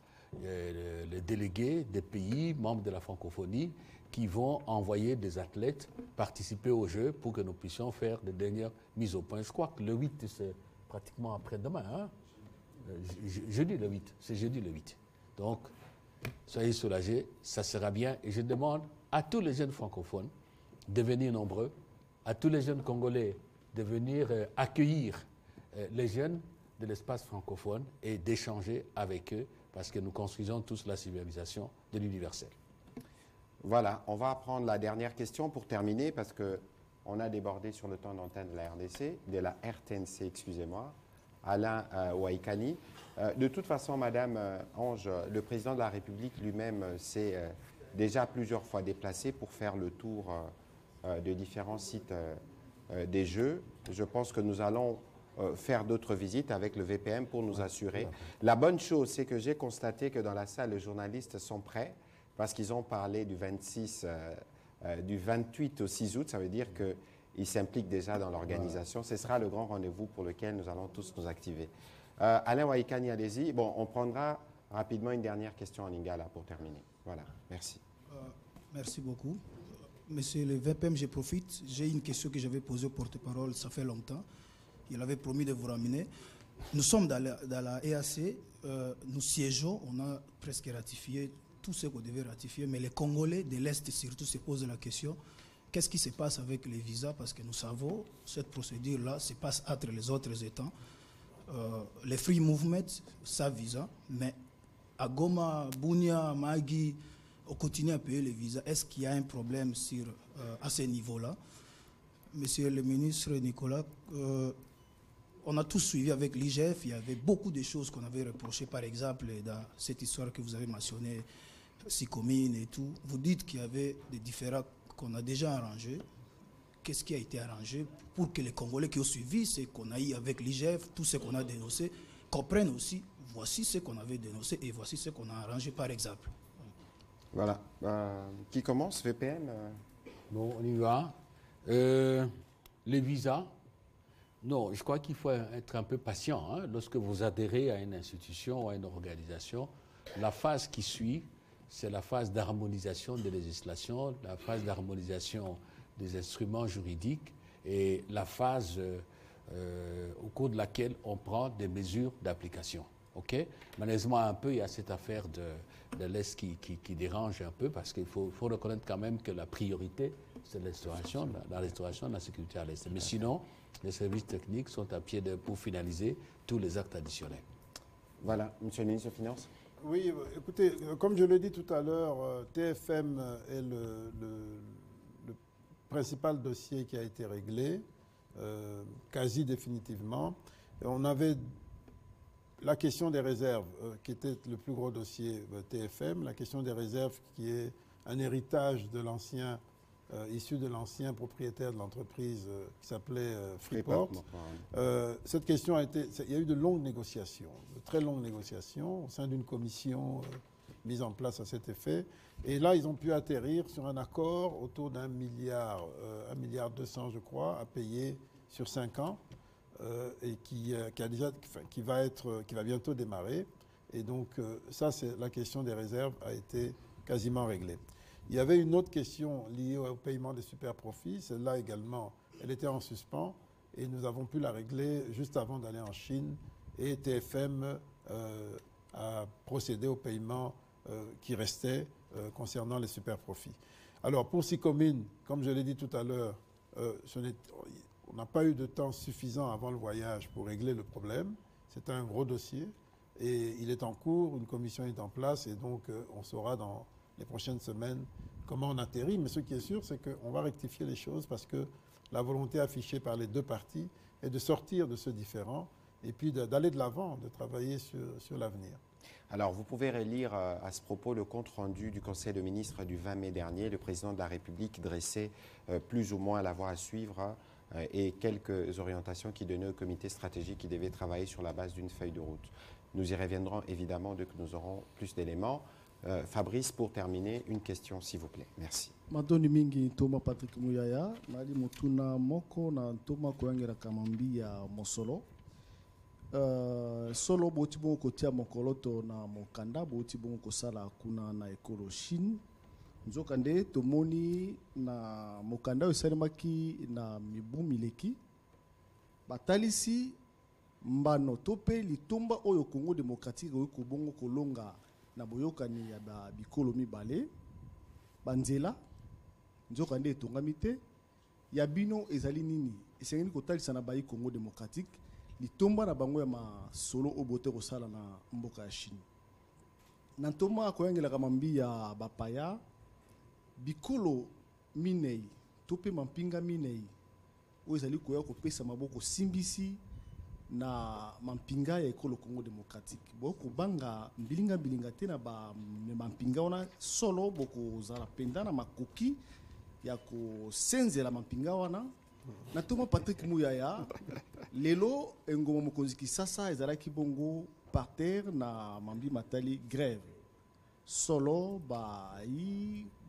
les délégués des pays membres de la francophonie qui vont envoyer des athlètes participer aux Jeux pour que nous puissions faire les dernières mises au point. Je crois que le 8, c'est pratiquement après-demain. Hein? jeudi le 8, c'est jeudi le 8. Donc, soyez soulagés, ça sera bien. Et je demande à tous les jeunes francophones de venir nombreux, à tous les jeunes Congolais de venir accueillir les jeunes de l'espace francophone et d'échanger avec eux parce que nous construisons tous la civilisation de l'universel. Voilà, on va prendre la dernière question pour terminer parce qu'on a débordé sur le temps d'antenne de la RDC, de la RTNC, excusez-moi, Alain Waikani. De toute façon, Madame Ange, le président de la République lui-même s'est déjà plusieurs fois déplacé pour faire le tour de différents sites des Jeux. Je pense que nous allons faire d'autres visites avec le VPM pour nous assurer. La bonne chose, c'est que j'ai constaté que dans la salle, les journalistes sont prêts parce qu'ils ont parlé du 28 au 6 août. Ça veut dire qu'ils s'impliquent déjà dans l'organisation. Ce sera le grand rendez-vous pour lequel nous allons tous nous activer. Alain Waikani, allez-y. Bon, on prendra rapidement une dernière question en lingala pour terminer. Voilà, merci. Merci beaucoup. Monsieur le VPM, je profite. J'ai une question que j'avais posée au porte-parole, ça fait longtemps. Il avait promis de vous ramener. Nous sommes dans la EAC, nous siégeons, on a presque ratifié tout ce qu'on devait ratifier, mais les Congolais de l'Est surtout se posent la question, qu'est-ce qui se passe avec les visas? Parce que nous savons, cette procédure-là se passe entre les autres États. Les free movements, ça visa, mais à Goma, Bunia, Magui, on continue à payer les visas. Est-ce qu'il y a un problème à ce niveau-là? Monsieur le ministre Nicolas, on a tous suivi avec l'IGF, il y avait beaucoup de choses qu'on avait reprochées, par exemple, dans cette histoire que vous avez mentionnée, Sicomine et tout. Vous dites qu'il y avait des différends qu'on a déjà arrangés. Qu'est-ce qui a été arrangé pour que les Congolais qui ont suivi ce qu'on a eu avec l'IGF, tout ce qu'on a dénoncé, comprennent aussi, voici ce qu'on avait dénoncé et voici ce qu'on a arrangé, par exemple. Voilà. Qui commence, VPM Bon, on y va. Les visas, non, je crois qu'il faut être un peu patient. Hein. Lorsque vous adhérez à une institution ou à une organisation, la phase qui suit, c'est la phase d'harmonisation des législations, la phase d'harmonisation des instruments juridiques et la phase au cours de laquelle on prend des mesures d'application. Okay? Malheureusement, un peu, il y a cette affaire de l'Est qui dérange un peu parce qu'il faut reconnaître quand même que la priorité, c'est la restauration de la sécurité à l'Est. Mais sinon, les services techniques sont à pied pour finaliser tous les actes additionnels. Voilà, Monsieur le ministre des Finances. Oui, écoutez, comme je l'ai dit tout à l'heure, TFM est le principal dossier qui a été réglé, quasi définitivement. Et on avait la question des réserves, qui était le plus gros dossier TFM, la question des réserves qui est un héritage de l'ancien, issu de l'ancien propriétaire de l'entreprise qui s'appelait Freeport. Cette question il y a eu de longues négociations, de très longues négociations au sein d'une commission mise en place à cet effet. Et là, ils ont pu atterrir sur un accord autour d'1 milliard, 1,2 milliard je crois, à payer sur 5 ans. Et qui va bientôt démarrer. Et donc, ça, c'est la question des réserves a été quasiment réglée. Il y avait une autre question liée au paiement des super-profits. Celle-là également, elle était en suspens et nous avons pu la régler juste avant d'aller en Chine. Et TFM a procédé au paiement qui restait concernant les super-profits. Alors, pour Sicomine, comme je l'ai dit tout à l'heure, on n'a pas eu de temps suffisant avant le voyage pour régler le problème. C'est un gros dossier et il est en cours, une commission est en place et donc on saura dans les prochaines semaines comment on atterrit. Mais ce qui est sûr, c'est qu'on va rectifier les choses parce que la volonté affichée par les deux parties est de sortir de ce différend et puis d'aller de l'avant, de travailler sur l'avenir. Alors, vous pouvez relire à ce propos le compte-rendu du Conseil de ministres du 20 mai dernier. Le président de la République dressait plus ou moins la voie à suivre et quelques orientations qui donnaient au comité stratégique qui devait travailler sur la base d'une feuille de route. Nous y reviendrons évidemment dès que nous aurons plus d'éléments. Fabrice, pour terminer, une question s'il vous plaît. Merci. Madoni mingi Thomas Patrick Muyaya, nali mutuna moko na Thomas koyangera kamambi ya mosolo. Solo boti bon kotia mokoloto na mokanda boti bon kosala kuna na ekolo Chine. Nzokande tomoni na mokanda osalemaki na mibu mileki batalisi mbano to pe litumba oyo Congo démocratique oyo kobongo kolonga na boyokani ya bikolo mibale banzela nzokande etongami te ya bino ezali nini esengeli kotalisa na bayi Congo démocratique litumba na bango ya masolo obote kosala na mboka ya Chine na ntoma koyangelaka mambi ya bapaya bikolo minei to pe mampinga minei oyo ezali koya kopesa maboko simbisi na mampinga ya ekolo Congo démocratique boko banga mbilinga te na mampinga wana solo boko zala penda na makoki ya kosenzela mampinga wana na toma Patrick Muyaya lelo engoma mokonzi Kisasa ezalaki bongo par terre na mambi matali grève solo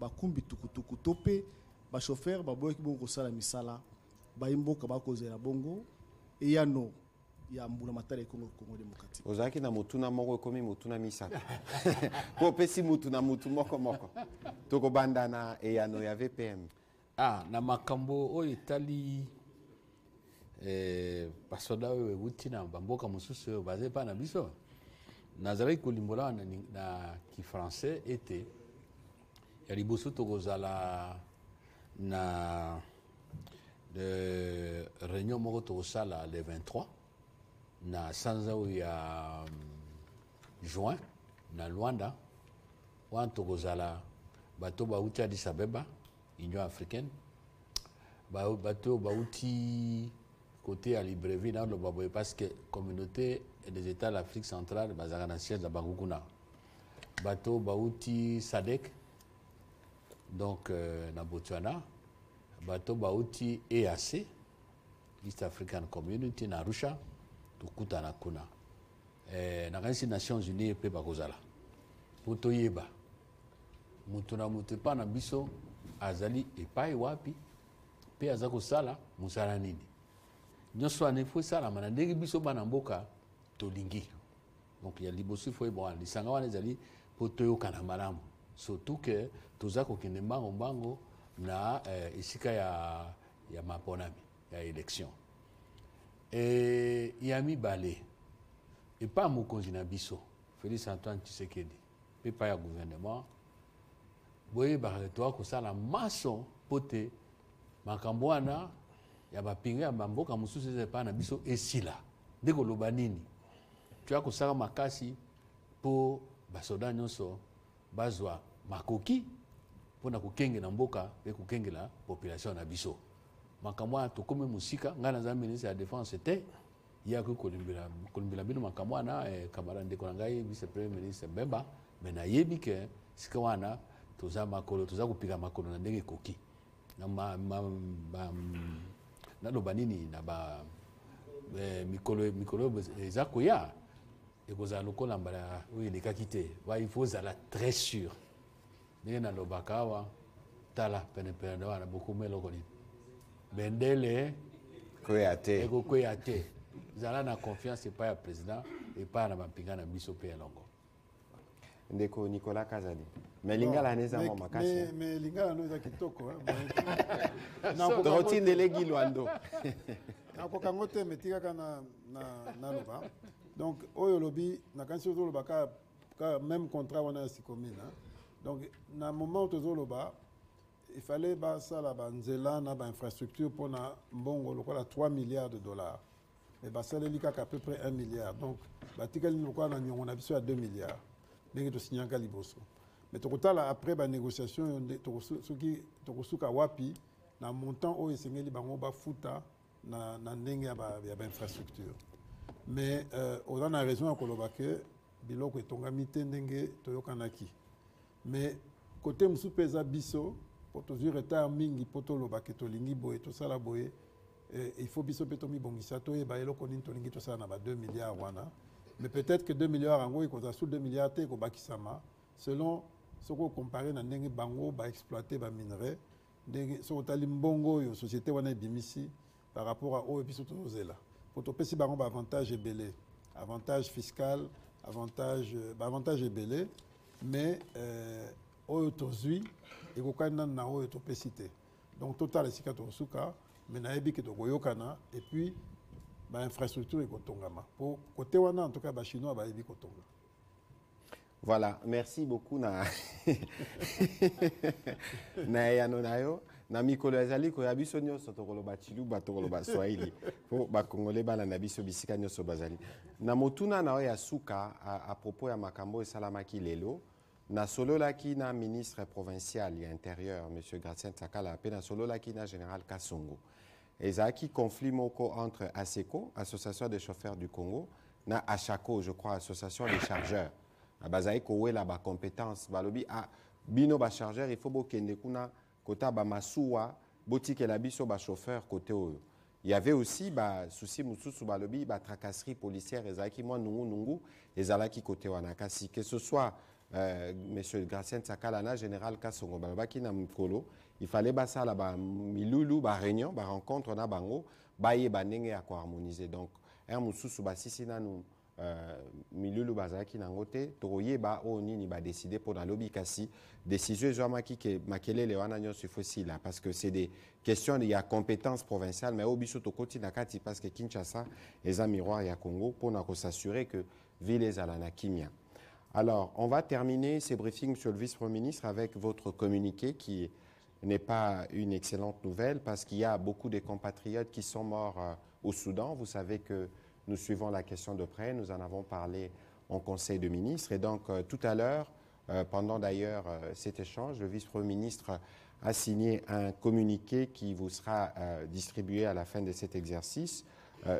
bakumbi tukutuku to pe chauffeur baboyaki bongo kosala misala bayimboka bakozela bongo eyano ya mbula matala Congo démocratique ozaki na mutuna moko komi mutuna misato po pesi mutu na mutu moko toko banda na eyano ya VPM na makambo oyo etali basoda oyo ewuti na bamboka mosusu oyo baza epai na biso nazalaki kolimbola na kifrançais ete ya liboso tokozala na réunion moko tokosala le 23 na sanza oyo ya juin na Luanda wana tokozala bato bauti Addis Abeba Union africaine bato bauti côté à Libreville dans le Baboye parce que communauté des États de l'Afrique centrale bazaka na siège de Bangukuna bato bauti SADC donc na Botswana bato bauti EAC East African Community na Arusha tukutana kuna na kanisi Nations Unies pe bakozala poto yeba mutu na mutu pa na biso azali epai wapi pe aza kosala musala nini nyonso wana ifo esalama na ndenge biso bana mboka tolingi donc ya liboso ifo ebona lisanga wana ezali po toyokana malamu surtout que toza kokende mbango na esika ya maponami ya élection ya mibale epa mokonzi na biso Félix Antoine Tshisekedi pe pa ya gouvernement boyebaka toa kosala maso po te makambo wana ya bapinga ya bamboka mosusu eza epai na biso esila nde koloba nini toya kosala makasi mpo basoda nyonso bazwa makoki mpona kokengela mboka mpe kokengela population na biso makambo wana tokómi mosika ngai naza ministre ya défense te yaki kolimbela bino makambo wana kamara ndeko na ngai vice premier ministre Mbemba me nayebi ke sika wana toza kopika makolo na ndenge ekoki naloba nini na mikolo eza koya ekozala lokola mbala oyo elekaki te il faut ozala très sûr ndenge nalobaka awa tala penepene wana bokomi eloko nini bendele ekokweya te zala na confiance epai ya président epai na bampinga na biso mpe elongo ndeko Nicolas Kazadi mais lingala neza mo makasi mais lingala no eza kitoko totindele gilwando nakokango te metikaka na loba donc oyo lobi nakanisi ozoloba ka même contrat wana ya sikomina donc na moment tozoloba il fallait basala banzela na bainfrastructure mpona mbongo lokola 3 milliards de dollars mais basaleli kaka à peu près 1 milliard donc batikali lokola na niongo na biso ya 2 milliards ndenge tosignaka liboso mais tokotala après banégociation soki tokosuka wapi na montant oyo esengeli bango bafuta na ndenge ya bainfrastructure mais oza na raison ya koloba ke biloko etongami te ndenge toyokanaki mais côté mosusu mpe eza biso po tozwi retard mingi po toloba ke tolingi boye tosala boye il faut biso mpe tomibongisa toyeba eloko nini tolingi tosala na ba 2 milliards wana mais peut-être que 2 milliards yango ekozala sous 2 milliards te ekobakisama selon soki ocompare na ndenge bango baexploite baminerai ndenge soki otali mbongo oyo société wana ebimisi par rapport à oyo biso tozozela po topesi bango baavantage ebele avantage fiscal baavantage ebele mais oyo tozwi ekokani nanu na oyo topesi te donc totala esika tokosuka mais nayebi ke tokoyokana et puis infrastructure et Kotongama. Pour côté wana, en tout cas, Chinois, ils Kotonga. Voilà, merci beaucoup na na yano nayo na mikolo ezali ko yabiso nyonso tokoloba chiluba tokoloba swahili po ba congolais bala na biso bisika nyonso bazali na motuna na ya suka à propos ya makambo esalamaki lelo na sololaki na ministre provincial ya intérieur monsieur Gratien Tsakala pe na sololaki na général Kasongo ezaki conflit moko entre ASECO, association des chauffeurs du Congo, na Achako, je crois, association des chargeurs. Bazai kowe la ba compétence balobi a bino ba chargeur il faut bokende kuna kota ba masuwa botike la biso ba chauffeur côté oyo. Il y avait aussi ba souci mususu balobi ba tracasserie policière ezaki moi nungu ezalaki côté wana kasi que ce soit monsieur Gratien Tsakala na général Kasongo balobaki na mkolo il fallait basa la ba milulu ba réunion ba rencontre na bango ba ye ba ndenge ya ko harmoniser donc un mususu ba sisi na nous milulu bazaki nangote toyeba o nini ba décider pour na lobby kasi décision ezwamaki ke makelele wana nyonso fosi là parce que c'est des questions il y a compétence provinciale mais obiso to koti na kati parce que Kinshasa eza miroir ya Congo pour na s'assurer que ville ezala na kimia. Alors on va terminer ces briefings sur le vice-premier ministre avec votre communiqué qui n'est pas une excellente nouvelle parce qu'il y a beaucoup de compatriotes qui sont morts au Soudan. Vous savez que nous suivons la question de près, nous en avons parlé en Conseil de ministres. Et donc, tout à l'heure, pendant d'ailleurs cet échange, le vice-premier ministre a signé un communiqué qui vous sera distribué à la fin de cet exercice.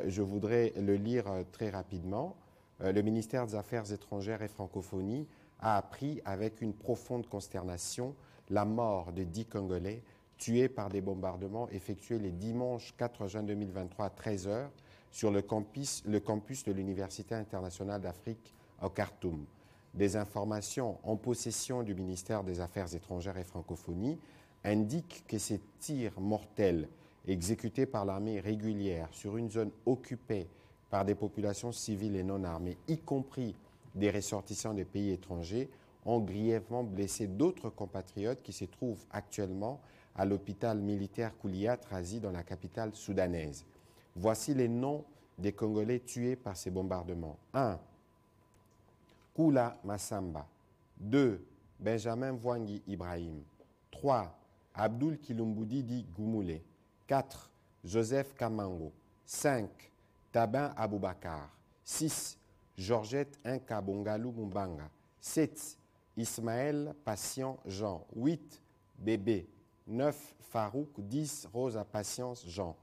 Je voudrais le lire très rapidement. Le ministère des Affaires étrangères et francophonie a appris avec une profonde consternation la mort de 10 Congolais tués par des bombardements effectués les dimanches 4 juin 2023 à 13 h sur le campus de l'Université internationale d'Afrique au Khartoum. Des informations en possession du ministère des Affaires étrangères et francophonie indiquent que ces tirs mortels exécutés par l'armée régulière sur une zone occupée par des populations civiles et non armées, y compris des ressortissants des pays étrangers, ont grièvement blessé d'autres compatriotes qui se trouvent actuellement à l'hôpital militaire Kouliat Razi dans la capitale soudanaise. Voici les noms des Congolais tués par ces bombardements. 1. Kula Massamba. 2. Benjamin Vwangi Ibrahim. 3. Abdul Kilumboudidi Goumoulé. 4. Joseph Kamango. 5. Tabin Aboubakar. 6. Georgette Nkabongalou Mumbanga. 7. Ismaël Patient Jean. 8. Bébé. 9. Farouk. 10. Rosa Patience Jean.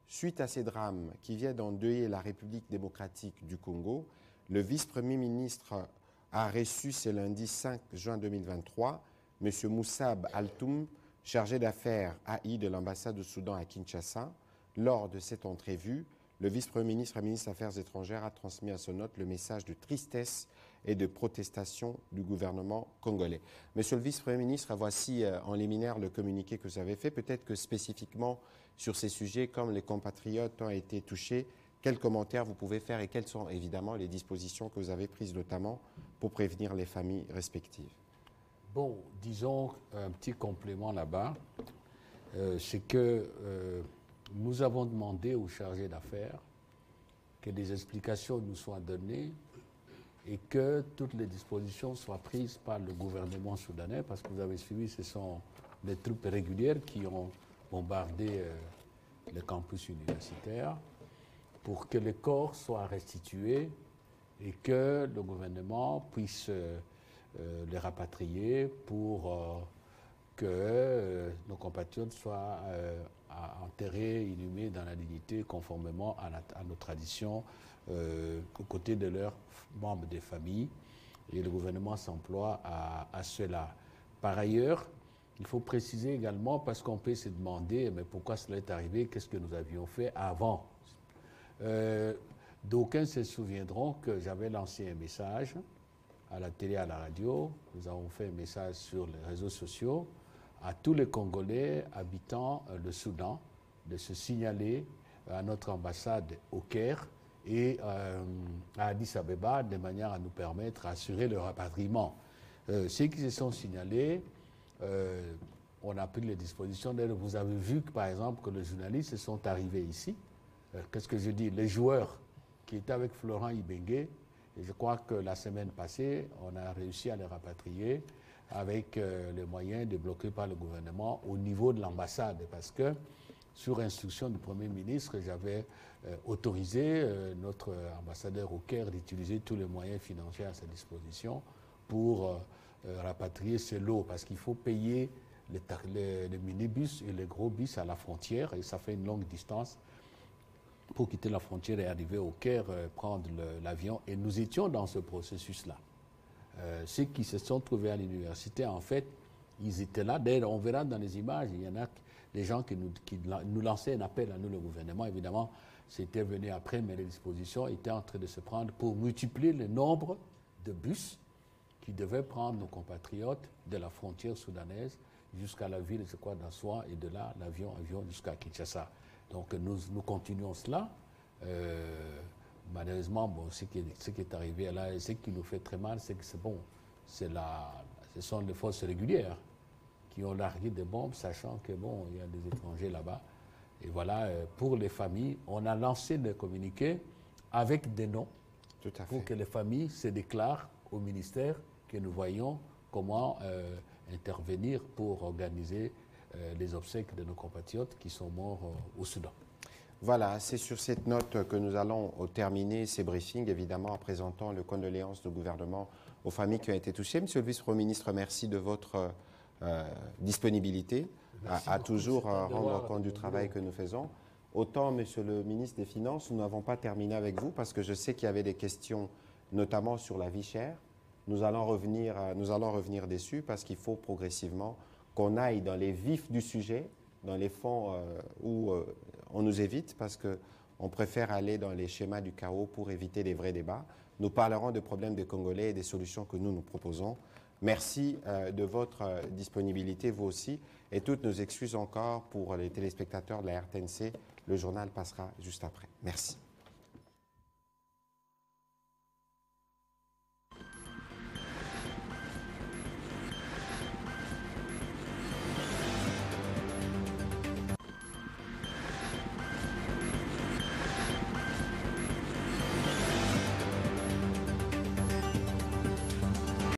Suite à ces drames qui viennent d'endeuiller la République démocratique du Congo, le vice-premier ministre a reçu ce lundi 5 juin 2023 M. Moussab Altoum, chargé d'affaires AI de l'ambassade du Soudan à Kinshasa. Lors de cette entrevue, le vice-premier ministre et ministre des Affaires étrangères a transmis à son hôte le message de tristesse et de protestation du gouvernement congolais. Monsieur le vice-premier ministre, voici en liminaire le communiqué que vous avez fait. Peut-être que spécifiquement sur ces sujets, comme les compatriotes ont été touchés, quels commentaires vous pouvez faire et quelles sont évidemment les dispositions que vous avez prises notamment pour prévenir les familles respectives? Bon, disons un petit complément là-bas, c'est que nous avons demandé aux chargés d'affaires que des explications nous soient données et que toutes les dispositions soient prises par le gouvernement soudanais, parce que vous avez suivi, ce sont des troupes régulières qui ont bombardé le campus universitaire pour que les corps soient restitués et que le gouvernement puisse les rapatrier pour que nos compatriotes soient enterrés, inhumés dans la dignité conformément à nos traditions aux côtés de leurs membres des familles. Et le gouvernement s'emploie à cela. Par ailleurs, il faut préciser également, parce qu'on peut se demander mais pourquoi cela est arrivé, qu'est-ce que nous avions fait avant. D'aucuns se souviendront que j'avais lancé un message à la télé, à la radio. Nous avons fait un message sur les réseaux sociaux à tous les Congolais habitant le Soudan de se signaler à notre ambassade au Caire et à Addis Abeba de manière à nous permettre d'assurer le rapatriement. Ceux qui se sont signalés, on a pris les dispositions. Vous avez vu que, par exemple, que les journalistes sont arrivés ici qu'est-ce que je dis, les joueurs qui étaient avec Florent Ibenge. Et je crois que la semaine passée, on a réussi à les rapatrier avec les moyens débloqués par le gouvernement au niveau de l'ambassade. Parce que, sur instruction du Premier ministre, j'avais autorisé notre ambassadeur au Caire d'utiliser tous les moyens financiers à sa disposition pour rapatrier ces lots. Parce qu'il faut payer les minibus et les gros bus à la frontière, et ça fait une longue distance pour quitter la frontière et arriver au Caire, prendre l'avion. Et nous étions dans ce processus-là. Ceux qui se sont trouvés à l'université, en fait, ils étaient là. D'ailleurs, on verra dans les images, il y en a des gens qui nous lançaient un appel à nous, le gouvernement. Évidemment, c'était venu après, mais les dispositions étaient en train de se prendre pour multiplier le nombre de bus qui devaient prendre nos compatriotes de la frontière soudanaise jusqu'à la ville, je crois, d'Assoua, et de là, l'avion jusqu'à Kinshasa. Donc nous continuons cela. Malheureusement, bon, ce qui est arrivé là, et ce qui nous fait très mal, c'est que ce sont les forces régulières qui ont largué des bombes, sachant que bon, il y a des étrangers là-bas. Et voilà, pour les familles, on a lancé des communiqués avec des noms pour que les familles se déclarent au ministère, que nous voyons comment intervenir pour organiser les obsèques de nos compatriotes qui sont morts au Soudan. Voilà, c'est sur cette note que nous allons terminer ces briefings, évidemment en présentant le condoléances du gouvernement aux familles qui ont été touchées. Monsieur le vice-premier ministre, merci de votre disponibilité à toujours rendre compte du travail que nous faisons. Autant, monsieur le ministre des Finances, nous n'avons pas terminé avec vous parce que je sais qu'il y avait des questions, notamment sur la vie chère. Nous allons revenir dessus parce qu'il faut progressivement qu'on aille dans les vifs du sujet, dans les fonds où on nous évite parce qu'on préfère aller dans les schémas du chaos pour éviter les vrais débats. Nous parlerons des problèmes des Congolais et des solutions que nous proposons. Merci de votre disponibilité, vous aussi, et toutes nos excuses encore pour les téléspectateurs de la RTNC. Le journal passera juste après. Merci.